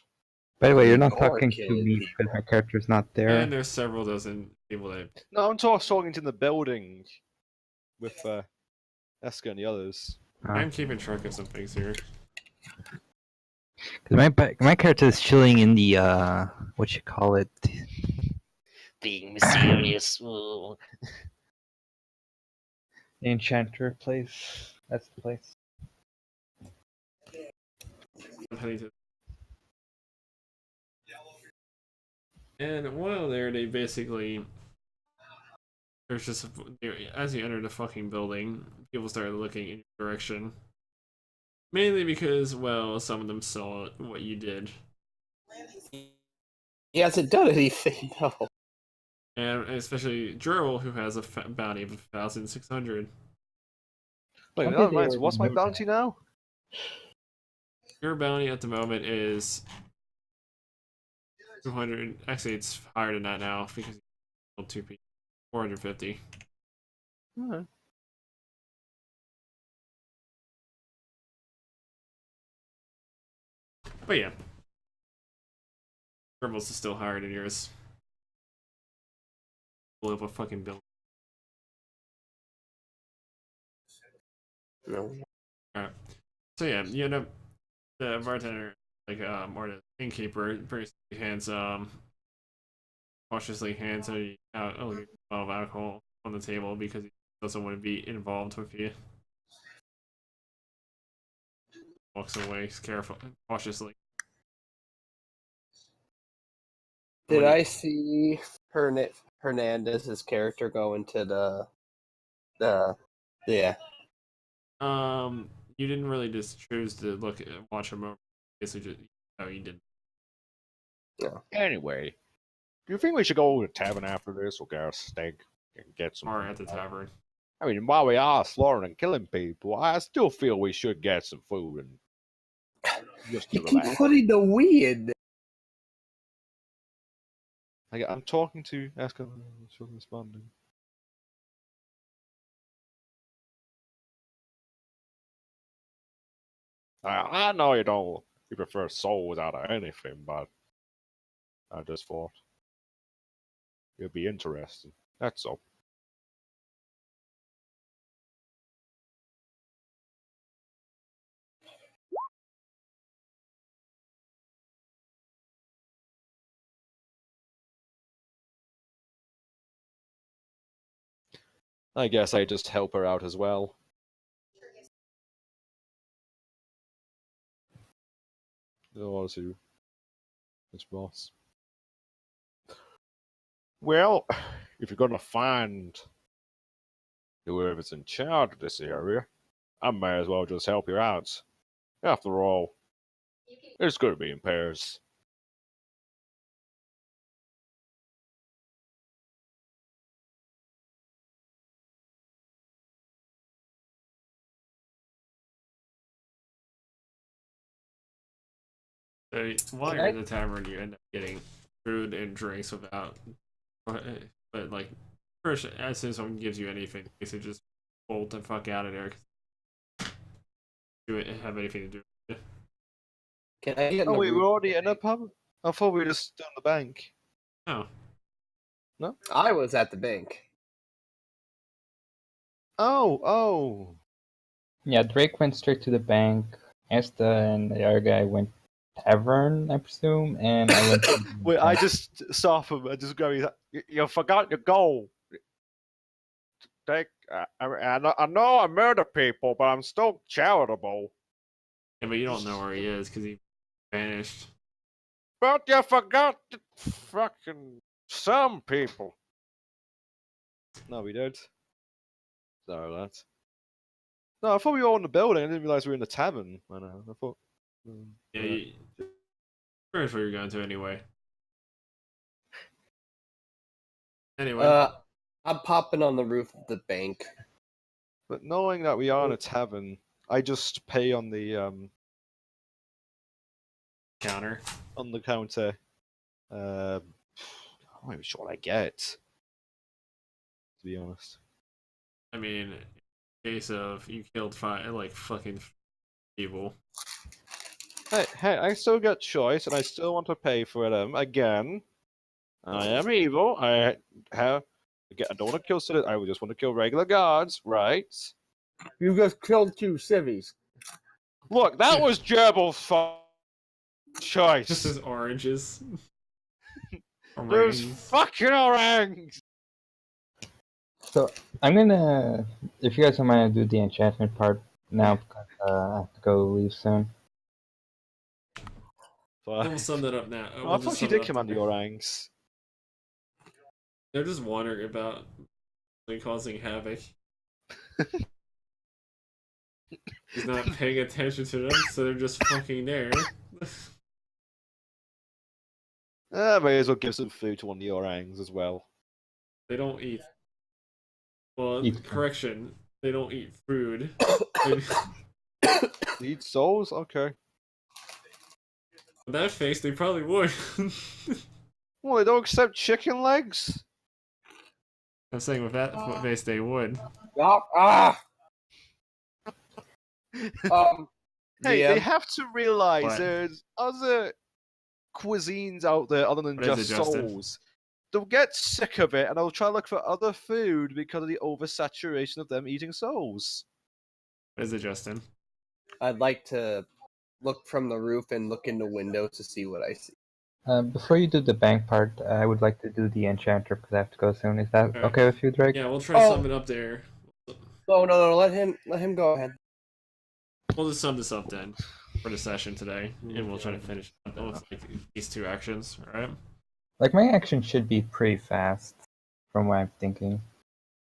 by the way, you're not You are talking to killing me people. because my character's not there. And there's several dozen people that. No, I'm talking to the building with Eska and the others. I'm keeping track of some things here. Cause my character is chilling in the what you call it? Being mysterious. Ooh. The Enchanter place. That's the place. And while there, they basically there's just as you enter the fucking building, people started looking in your direction. Mainly because, well, some of them saw what you did. He hasn't done anything, no. And especially Jurl, who has a bounty of 1,600. Wait, How no, did they reminds me, what's my already know bounty now? Your bounty at the moment is 200. Actually, it's higher than that now because you killed 2 people. 450. Alright. But yeah. Thermals is still higher than yours. Blow up a fucking building. No. Alright. So yeah, you end up the bartender, like or the innkeeper, basically cautiously hands a bottle of alcohol on the table because he doesn't want to be involved with you. Walks away, cautiously. Did I see Hernandez's character go into the yeah. You didn't really just choose to watch him over. Basically, just you did. Anyway, do you think we should go to the tavern after this or get a steak and get some? Or at the tavern. I mean, while we are slaughtering and killing people, I still feel we should get some food and just to You keep relax. putting the we in there. I'm talking to Eska. She's responding. I know you prefer souls out of anything, but I just thought it'd be interesting. That's all. I guess I just help her out as well. Don't want to It's boss. Well, if you're gonna find whoever's in charge of this area, I may as well just help you out. After all, it's good to be in pairs. So while you're in the tavern, you end up getting food and drinks without, but like, first, as soon as someone gives you anything, basically just bolt the fuck out of there. 'Cause do it have anything to do with it. Can I get in Oh the wait, we're room? already in a pub? I thought we were just down the bank. Oh, I was at the bank. Oh. Yeah, Drake went straight to the bank. Asta and the other guy went tavern, I presume, and I went. Wait, I just saw him. I just grabbed you forgot your goal. I know I murder people, but I'm still charitable. yeah, but you don't know where he is because he vanished. But you forgot fucking some people. No, we did. Sorry, lads. No, I thought we were all in the building. I didn't realize we were in the tavern. I know. I thought. Yeah, where's where you're going to anyway. Anyway, I'm popping on the roof of the bank. But knowing that we are in a tavern, I just pay on the counter. counter. I'm not even sure what I get. To be honest. I mean, in case of you killed five, like fucking people. Hey, I still got choice, and I still want to pay for them again. I am evil. I don't want to kill citizens. I just want to kill regular guards, right? You just killed 2 civvies. Look, that was Gerbil's choice. Just as oranges. Those fucking orangs. So I'm gonna, if you guys don't mind, do the enchantment part now because I have to go leave soon. We'll sum that up now. I thought you did command the orangs. They're just wandering about and causing havoc. He's not paying attention to them, so they're just fucking there. May as well give some food to one of the orangs as well. They don't eat. Well, correction. They don't eat food. They eat souls? Okay. With that face, they probably would. Well, they don't accept chicken legs? I'm saying with that face, they would. Hey, DM. they have to realize What? there's other cuisines out there other than What is just it, Justin? souls. They'll get sick of it and they'll try to look for other food because of the oversaturation of them eating souls. What is it, Justin? I'd like to look from the roof and look into windows to see what I see. Before you do the bank part, I would like to do the enchanter because I have to go soon. Is that Alright. okay with you, Drake? Yeah, we'll try to sum it up there. No, let him go ahead. We'll just sum this up then for the session today, and we'll try to finish up with like, these 2 actions. All right. Like my action should be pretty fast, from what I'm thinking.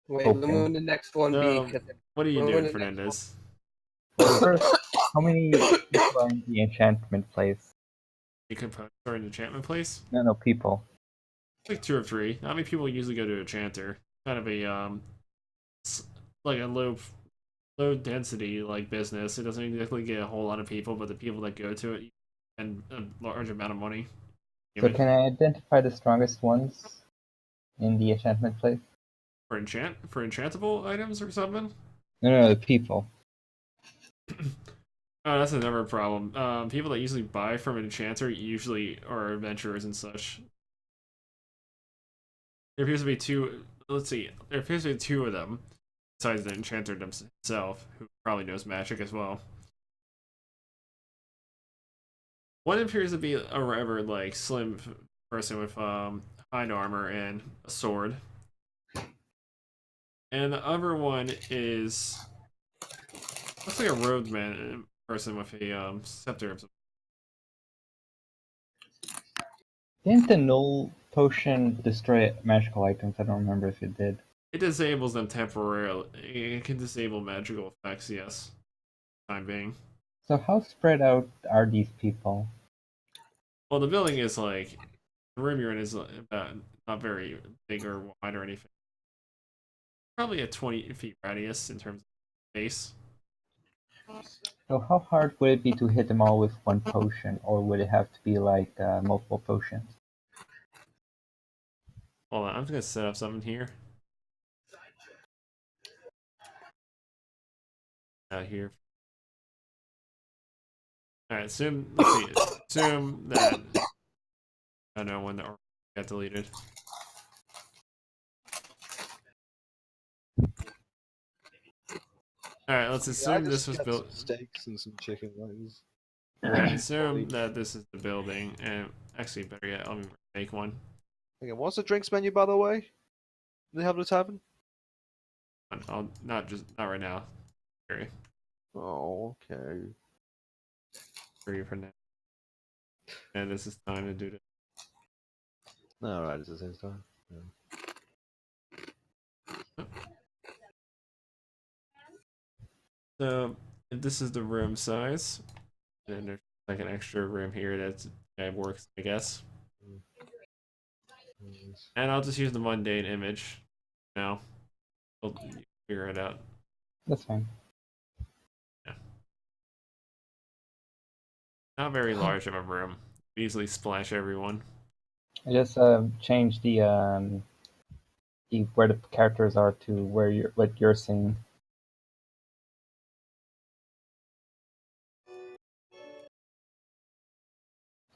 Wait, Okay. when the next one be? 'Cause What are you When doing, the Fernandez? First, how many people are in the enchantment place? You components are in enchantment place? No, people. Like 2 or 3. Not many people usually go to enchanter. Kind of a like a low density like business. It doesn't exactly get a whole lot of people, but the people that go to it spend a large amount of money. So can I identify the strongest ones in the enchantment place? For enchantable items or something? No, the people. Oh, that's another problem. People that usually buy from an enchanter usually are adventurers and such. There appears to be 2. Let's see. There appears to be 2 of them, besides the enchanter himself, who probably knows magic as well. One appears to be a rather like slim person with hide armor and a sword, and the other one is looks like a roadman person with a scepter. Didn't the null potion destroy magical items? I don't remember if it did. It disables them temporarily. It can disable magical effects, yes. Time being. So how spread out are these people? Well, the building is like the room you're in is about not very big or wide or anything. Probably a 20 feet radius in terms of space. So how hard would it be to hit them all with one potion, or would it have to be like multiple potions? Hold on, I'm just gonna set up something here. Out here. Alright, assume let's see. Assume that I don't know when the orc got deleted. Alright, let's assume this was built. Some steaks and some chicken wings. Alright, assume that this is the building, and actually, better yet, let me make one. Again, what's the drinks menu, by the way? Do they have at the tavern? I'll not right now. Sorry Oh, okay. for you for now. And this is time to do it. Alright, it's the same time. So this is the room size, and there's like an extra room here that works, I guess. And I'll just use the mundane image now. We'll figure it out. That's fine. Yeah. Not very large of a room. Easily splash everyone. I just changed the where the characters are to where what you're seeing.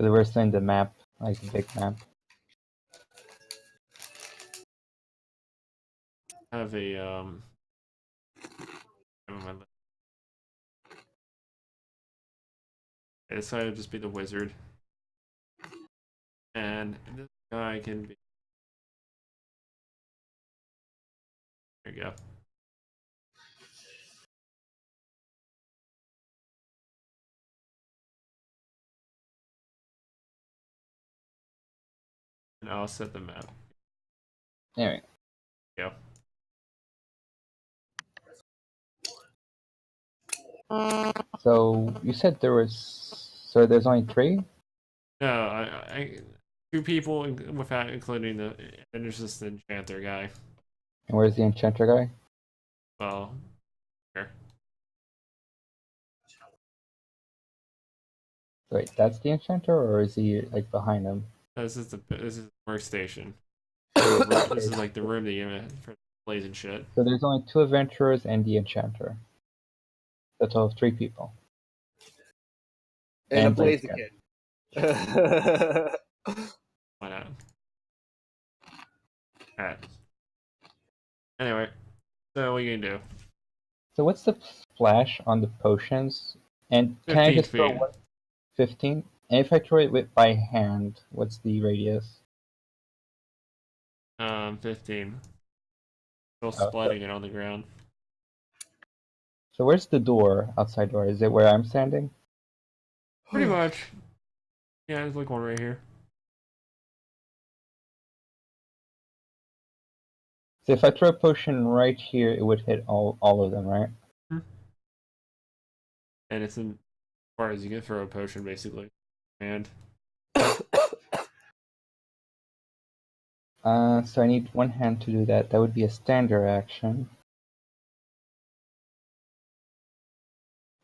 So we're seeing the map, like the big map. I have a I decided to just be the wizard. And this guy can be. There you go. And I'll set the map. Anyway. Go. So you said there was. So there's only 3? No, I 2 people without including and there's just the enchanter guy. And where's the enchanter guy? Well, here. Wait, that's the enchanter, or is he like behind him? This is the workstation. This is like the room that you for plays and shit. So there's only 2 adventurers and the enchanter. A total of 3 people. And a Blaziken. Blaziken. Why not? Alright. Anyway, so what are you gonna do? So what's the splash on the potions? And can I 15 just throw feet. 15? And if I throw it by hand, what's the radius? 15. Still Oh, splitting it on the ground. So where's the door, outside door? Is it where I'm standing? Pretty much. Yeah, there's like one right here. So if I throw a potion right here, it would hit all of them, right? And it's in as far as you can throw a potion, basically. And So I need one hand to do that. That would be a standard action.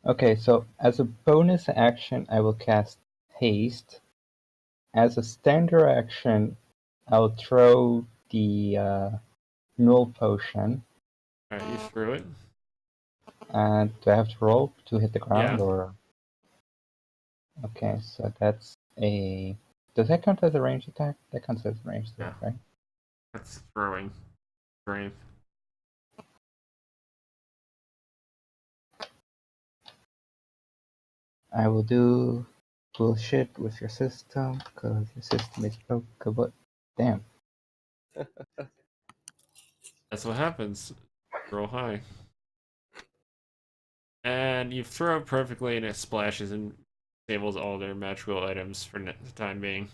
Okay, so as a bonus action, I will cast Haste. As a standard action, I'll throw the Null Potion. alright, you threw it. And do I have to roll to hit the ground, Yeah. or? Okay, so that's a. Does that count as a ranged attack? That counts as a ranged attack, right? That's throwing. Brave. I will do bullshit with your system because your system is broke. But damn. That's what happens. Roll high. And you throw it perfectly and it splashes and disables all their magical items for the time being.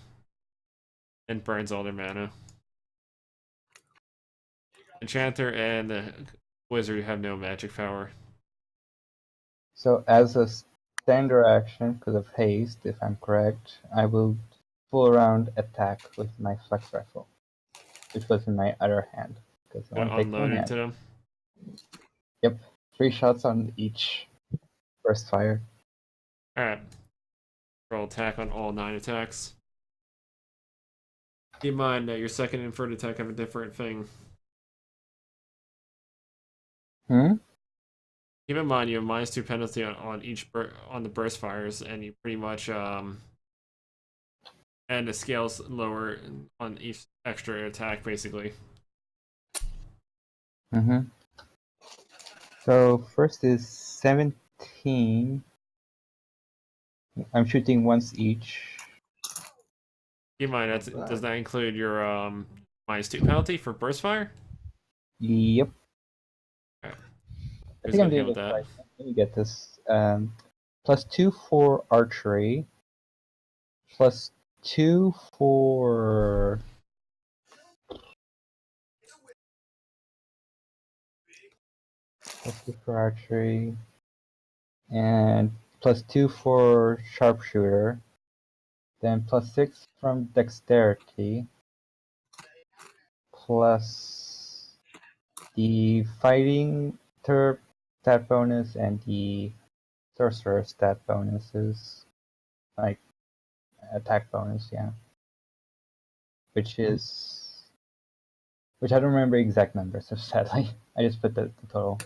and burns all their mana. Enchanter and the wizard have no magic power. So as a standard action, because of haste, if I'm correct, I will full round attack with my flex rifle, which was in my other hand. Because I want to take one Unload hand. into them. Yep, 3 shots on each burst fire. Alright. Roll attack on all 9 attacks. Keep in mind that your second and third attack have a different thing. Keep in mind you have -2 penalty on each on the burst fires, and you pretty much and the scales lower on each extra attack basically. So first is 17. I'm shooting once each. Keep in mind does that include your -2 penalty for burst fire? Yep. Alright. I think I'm doing this right. Let me get this. +2 for archery. +2 for +2 for archery, and +2 for sharpshooter. Then +6 from dexterity, plus the fighting stat bonus and the sorcerer stat bonuses, like attack bonus, yeah. Which I don't remember exact numbers, so sadly. I just put the total.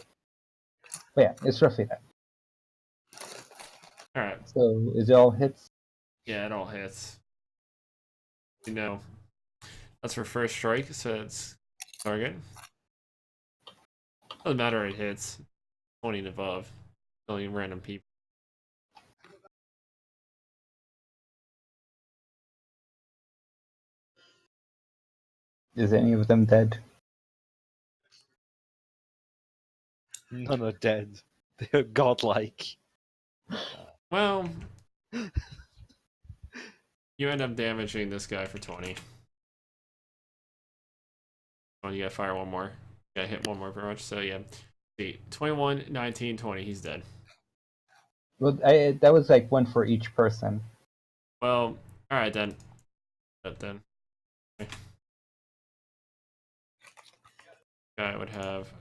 But yeah, it's roughly that. Alright. So is it all hits? Yeah, it all hits. You know. That's for first strike, so it's target. Doesn't matter, it hits. 20 and above. Killing random people. Is any of them dead? None are dead. They are godlike. Well, you end up damaging this guy for 20. Oh, you gotta fire one more. You gotta hit one more pretty much, so yeah. See, 21, 19, 20, he's dead. Well, that was like one for each person. Well, alright then. Then. Okay. Guy would have...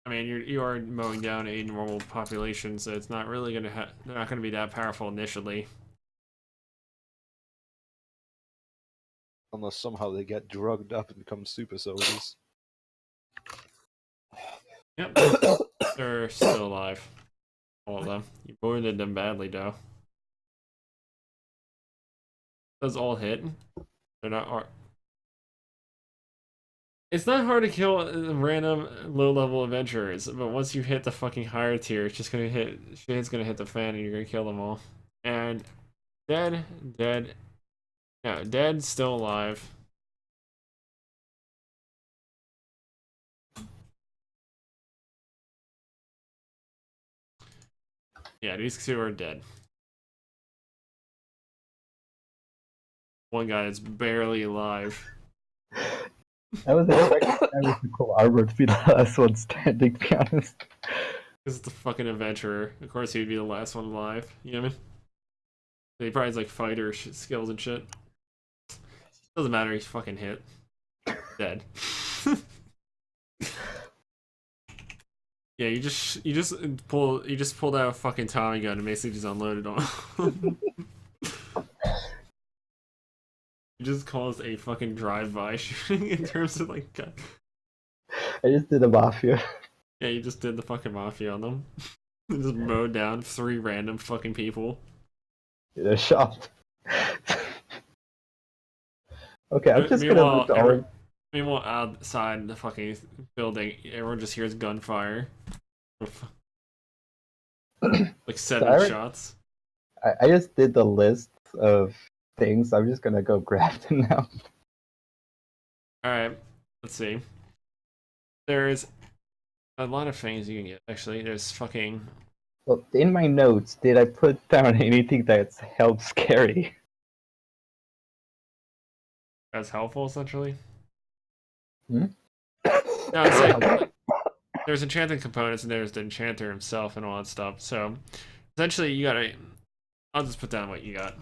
I mean, you are mowing down a normal population, so it's not really gonna they're not gonna be that powerful initially. Unless somehow they get drugged up and become super soldiers. Yep, they're still alive. All of them. You wounded them badly, though. Those all hit. They're not hard. It's not hard to kill random low-level adventurers, but once you hit the fucking higher tier, it's just gonna hit. Shit's gonna hit the fan, and you're gonna kill them all. And dead. Yeah, dead, still alive. Yeah, these two are dead. One guy is barely alive. I was expecting every cool armor to be the last one standing, to be honest. This is the fucking adventurer. Of course, he'd be the last one alive. You know what I mean? He probably has like fighter skills and shit. Doesn't matter. He's fucking hit. Dead. Yeah, you just pulled out a fucking Tommy gun and basically just unloaded on. You just caused a fucking drive-by shooting in terms of like. I just did a mafia. Yeah, you just did the fucking mafia on them. Just mowed down 3 random fucking people. In a shop. Okay, I'm just gonna look all. Meanwhile, outside the fucking building, everyone just hears gunfire. Like 7 shots. I just did the list of things. I'm just gonna go grab them now. Alright, let's see. There's a lot of things you can get, actually. There's fucking Well, in my notes, did I put down anything that helps carry? That's helpful, essentially. Hmm? No, I'm saying there's enchanting components and there's the enchanter himself and all that stuff. So essentially, you gotta. I'll just put down what you got.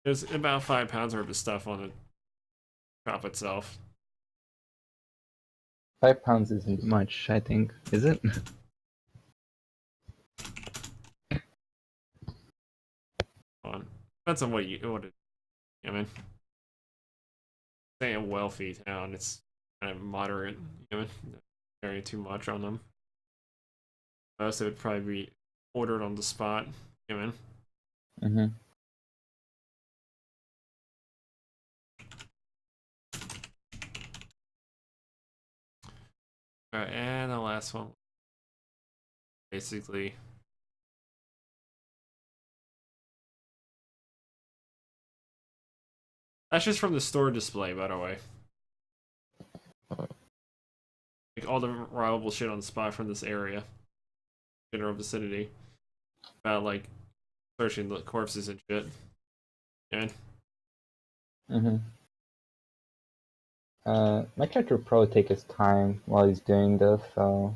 There's about 5 pounds worth of stuff on the shop itself. 5 pounds isn't much, I think. Is it? On depends on what you what it. I mean, say a wealthy town, it's kind of moderate. You know, not very too much on them. Most of it would probably be ordered on the spot. You know. Mm-hmm. Alright, and the last one, basically. That's just from the store display, by the way. Like all the rival shit on the spot from this area, general vicinity, about like searching the corpses and shit. And Mm-hmm. My character will probably take his time while he's doing this, so...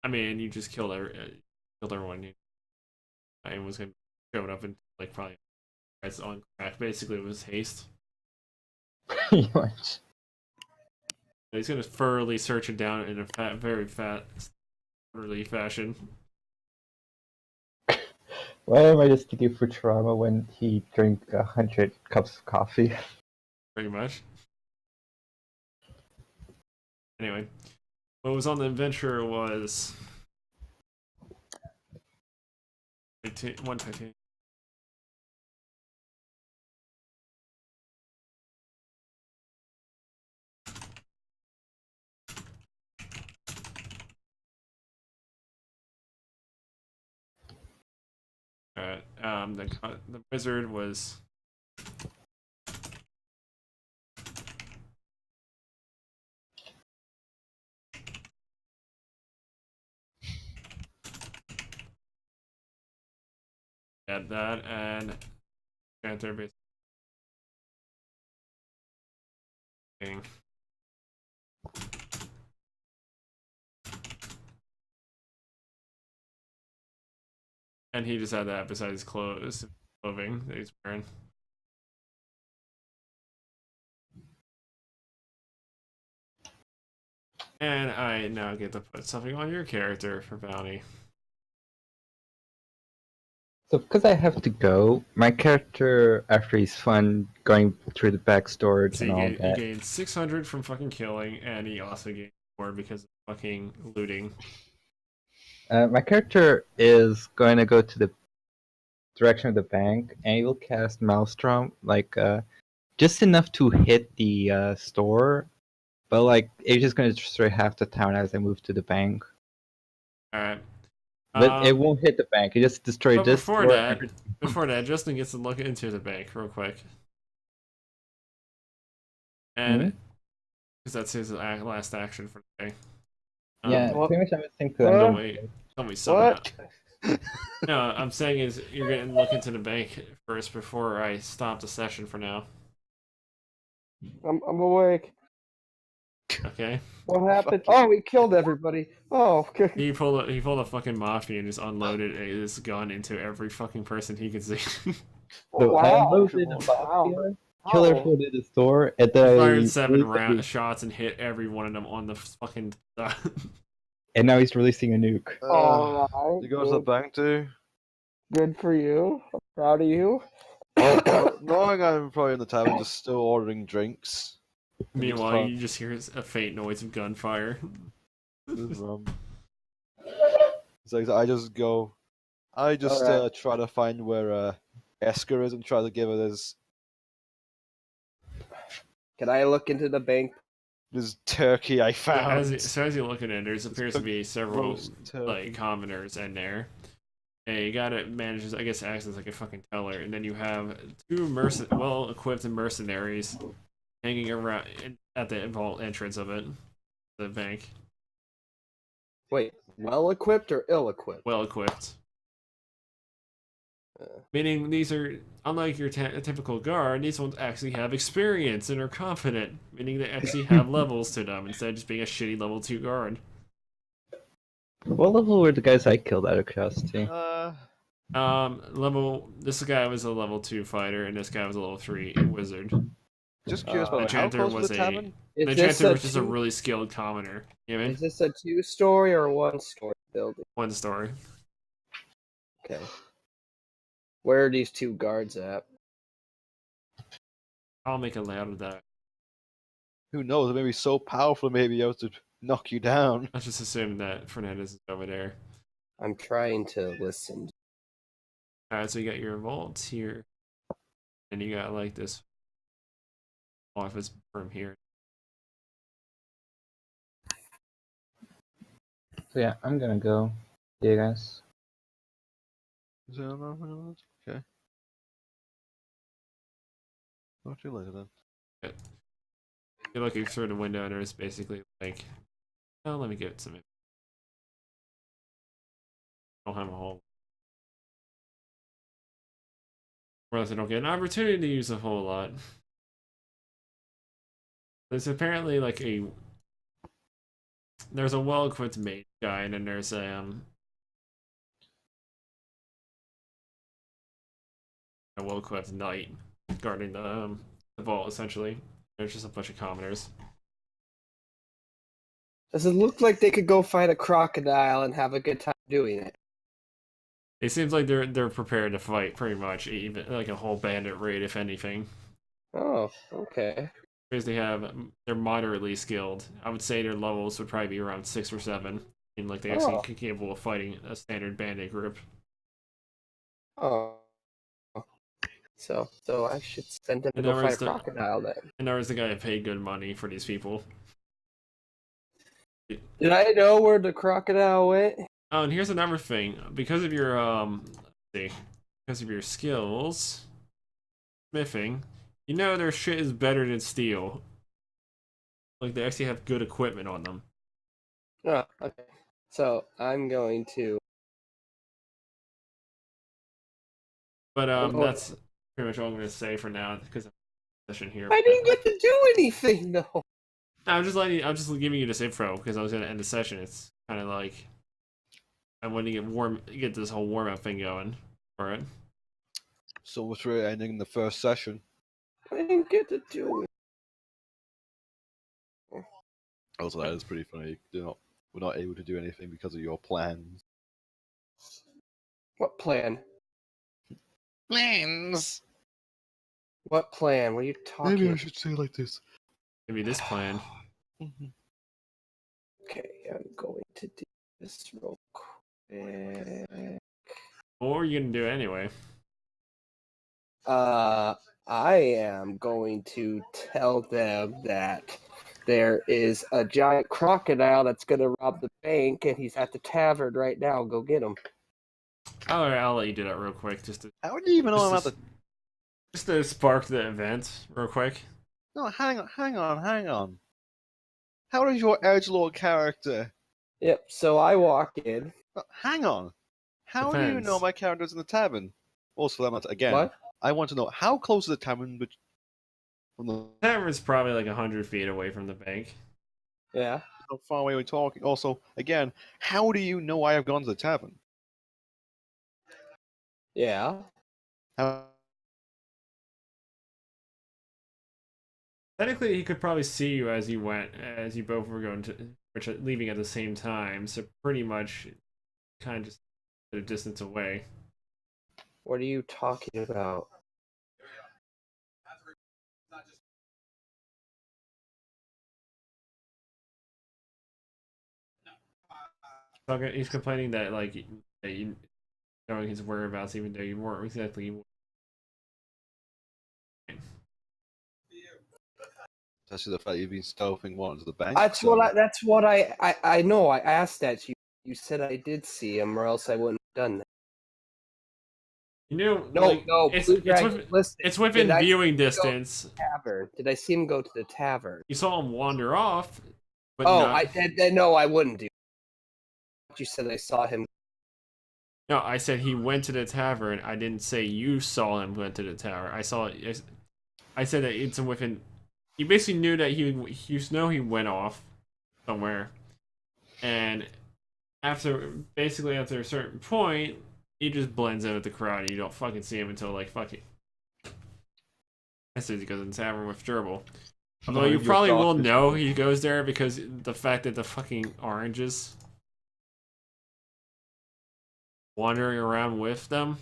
I mean, you just killed everyone. And was gonna show up and like probably guys on crack. Basically, it was haste. Pretty much. He's gonna thoroughly search it down in a very fat, orderly fashion. Why am I just thinking Futurama when he drank 100 cups of coffee? Pretty much. Anyway, what was on the adventure was one titanium. Alright, the wizard was had that, and Panther basically. And he just had that beside his clothing that he's wearing. And I now get to put something on your character for bounty. So because I have to go, my character, after he's fun going through the back storage So and all he that... gained 600 from fucking killing, and he also gained 4 because of fucking looting. my character is going to go to the direction of the bank, and he will cast Maelstrom, like, just enough to hit the store, but, like, it's just going to destroy half the town as I move to the bank. Alright. But it won't hit the bank, it just destroyed But this before store. that, Justin gets to look into the bank real quick. And because that's his last action for the day. Yeah, What? pretty much everything to What? Tell me something. No, I'm saying is you're gonna look into the bank first before I stop the session for now. I'm awake. Okay. What happened? Oh, we killed everybody. Oh, okay. He pulled a fucking mafia and just unloaded his gun into every fucking person he could see. So I Wow. unloaded the Wow. mafia, killer Wow. flooded the store, and He then fired 7 shots and hit every one of them on the fucking. and now he's releasing a nuke. All right. You go to the bank too? Good for you. I'm proud of you. Knowing I'm probably in the tavern, just still ordering drinks. Meanwhile, you just hear a faint noise of gunfire. So I just go. I just Alright. try to find where Esker is and try to give her Can I look into the bank? this turkey I found. As you look at it, there appears to be several roast turkey. like commoners in there. you gotta manage, I guess, acts as like a fucking teller, and then you have two well-equipped mercenaries hanging around at the vault entrance of it, the bank. Wait, well equipped or ill equipped? Well-equipped. Meaning these are, unlike your typical guard, these ones actually have experience and are confident. Meaning they actually have levels to them instead of just being a shitty level 2 guard. What level were the guys I killed out of curiosity? This guy was a level 2 fighter, and this guy was a level 3 wizard. Just curious, by Uh, the way, how Enchanter close was was the a tavern? the Is this Enchanter a was just a two- really skilled commoner. You know what I mean? Is this a 2-story or a 1-story building? One story. Okay. Where are these 2 guards at? I'll make a layout of that. Who knows? It may be so powerful, maybe able to knock you down. Let's just assume that Fernandez is over there. I'm trying to listen. Alright, so you got your vault here. And you got like this office room here. So yeah, I'm gonna go. See you guys. Is there another one? Okay. Talk to you later then. You're looking through the window, and there's basically like, oh, let me get some. I don't have a whole. Or else I don't get an opportunity to use a whole lot. There's apparently like there's a well-equipped mage guy, and then there's a well-equipped knight guarding the vault. Essentially, there's just a bunch of commoners. Does it look like they could go fight a crocodile and have a good time doing it? It seems like they're prepared to fight pretty much, even like a whole bandit raid, if anything. Oh, okay. Because they're moderately skilled. I would say their levels would probably be around 6 or 7. And like they actually Oh. capable of fighting a standard bandit group. Oh. So I should send them to And go there fight was a crocodile then. And there was the guy who paid good money for these people. Did I know where the crocodile went? Oh, and here's another thing. Because of your let's see, because of your skills, smithing, you know their shit is better than steel. Like they actually have good equipment on them. Oh, okay. So I'm going to. But Oh. that's pretty much all I'm gonna say for now because I'm in session here. I didn't get to do anything though. I'm just giving you this info because I was gonna end the session. It's kind of like I want to get this whole warm up thing going. All right. So what's really ending the first session? I didn't get to do it. Also, that is pretty funny. We're not able to do anything because of your plans. What plan? Plans. What plan? What are you talking? Maybe I should say it like this. Maybe this plan. Okay, I'm going to do this real quick. What were you gonna do anyway? I am going to tell them that there is a giant crocodile that's going to rob the bank, and he's at the tavern right now. Go get him. Alright, I'll let you do that real quick, just to How do you even know about the? spark the event real quick. No, hang on. How is your edgelord character? Yep. So I walk in. No, hang on. How do you know Depends. my character's in the tavern? Also, for that matter, again, What? I want to know how close is the tavern from the Tavern's probably like 100 feet away from the bank. Yeah. how far away we're talking. Also, again, how do you know I have gone to the tavern? Yeah. How... Technically, he could probably see you as you both were going to, leaving at the same time. So pretty much, kind of just a distance away. What are you talking about? He's complaining that that you knowing his whereabouts, even though you weren't exactly. That's the fact you've been stealthing one to the bank. That's what I know. I asked that you. You said I did see him, or else I wouldn't have done that. You knew, No, like, no, it's Blue it's Dragon, within, listen. it's within Did I viewing go to distance. the tavern? Did I see him go to the tavern? You saw him wander off, but Oh, not. no, I wouldn't do. You said I saw him. No, I said he went to the tavern. I didn't say you saw him went to the tavern. I said that it's within. You basically knew that you know he went off somewhere, and after a certain point, he just blends in with the crowd. And you don't fucking see him until like fucking. I said he goes in the tavern with Gerbil. Although you probably will know he goes there because the fact that the fucking oranges wandering around with them.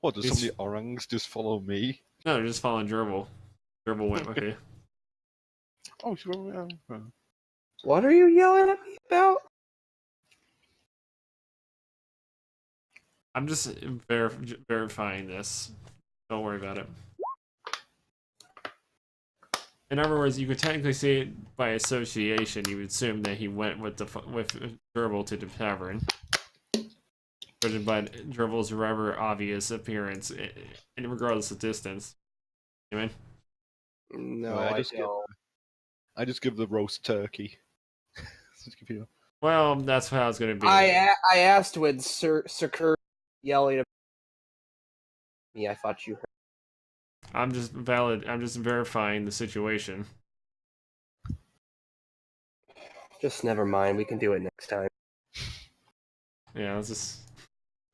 What, does some of the orangs just follow me? No, they're just following Gerbil. Gerbil went with you. Oh, sure. Yeah. What are you yelling at me about? I'm just verifying this. Don't worry about it. In other words, you could technically say it by association. You would assume that he went with Gerbil to the tavern, judging by Gerbil's rather obvious appearance, and regardless of distance. You know what I mean? No, Right, I don't. I just give the roast turkey. Just give you- Well, that's how it's gonna be. I asked when Sir Kerr yelling at me. I thought you heard. I'm just verifying the situation. Just never mind. We can do it next time. Yeah, let's just.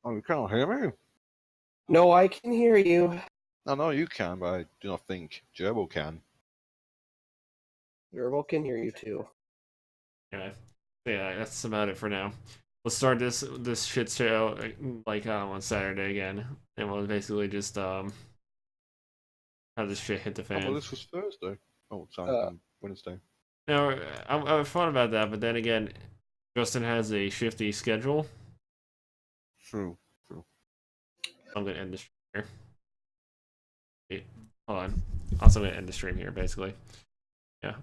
Oh, you can't hear me? No, I can hear you. No, you can, but I do not think Gerbil can. Gerbil can hear you too. Yeah, that's about it for now. We'll start this shit show like on Saturday again, and we'll basically just have this shit hit the Oh, well, fan. this was Thursday. Oh, sorry, Wednesday. Now I thought about that, but then again, Justin has a shifty schedule. True. I'm gonna end the stream here. Wait, hold on. Also gonna end the stream here, basically. Yeah.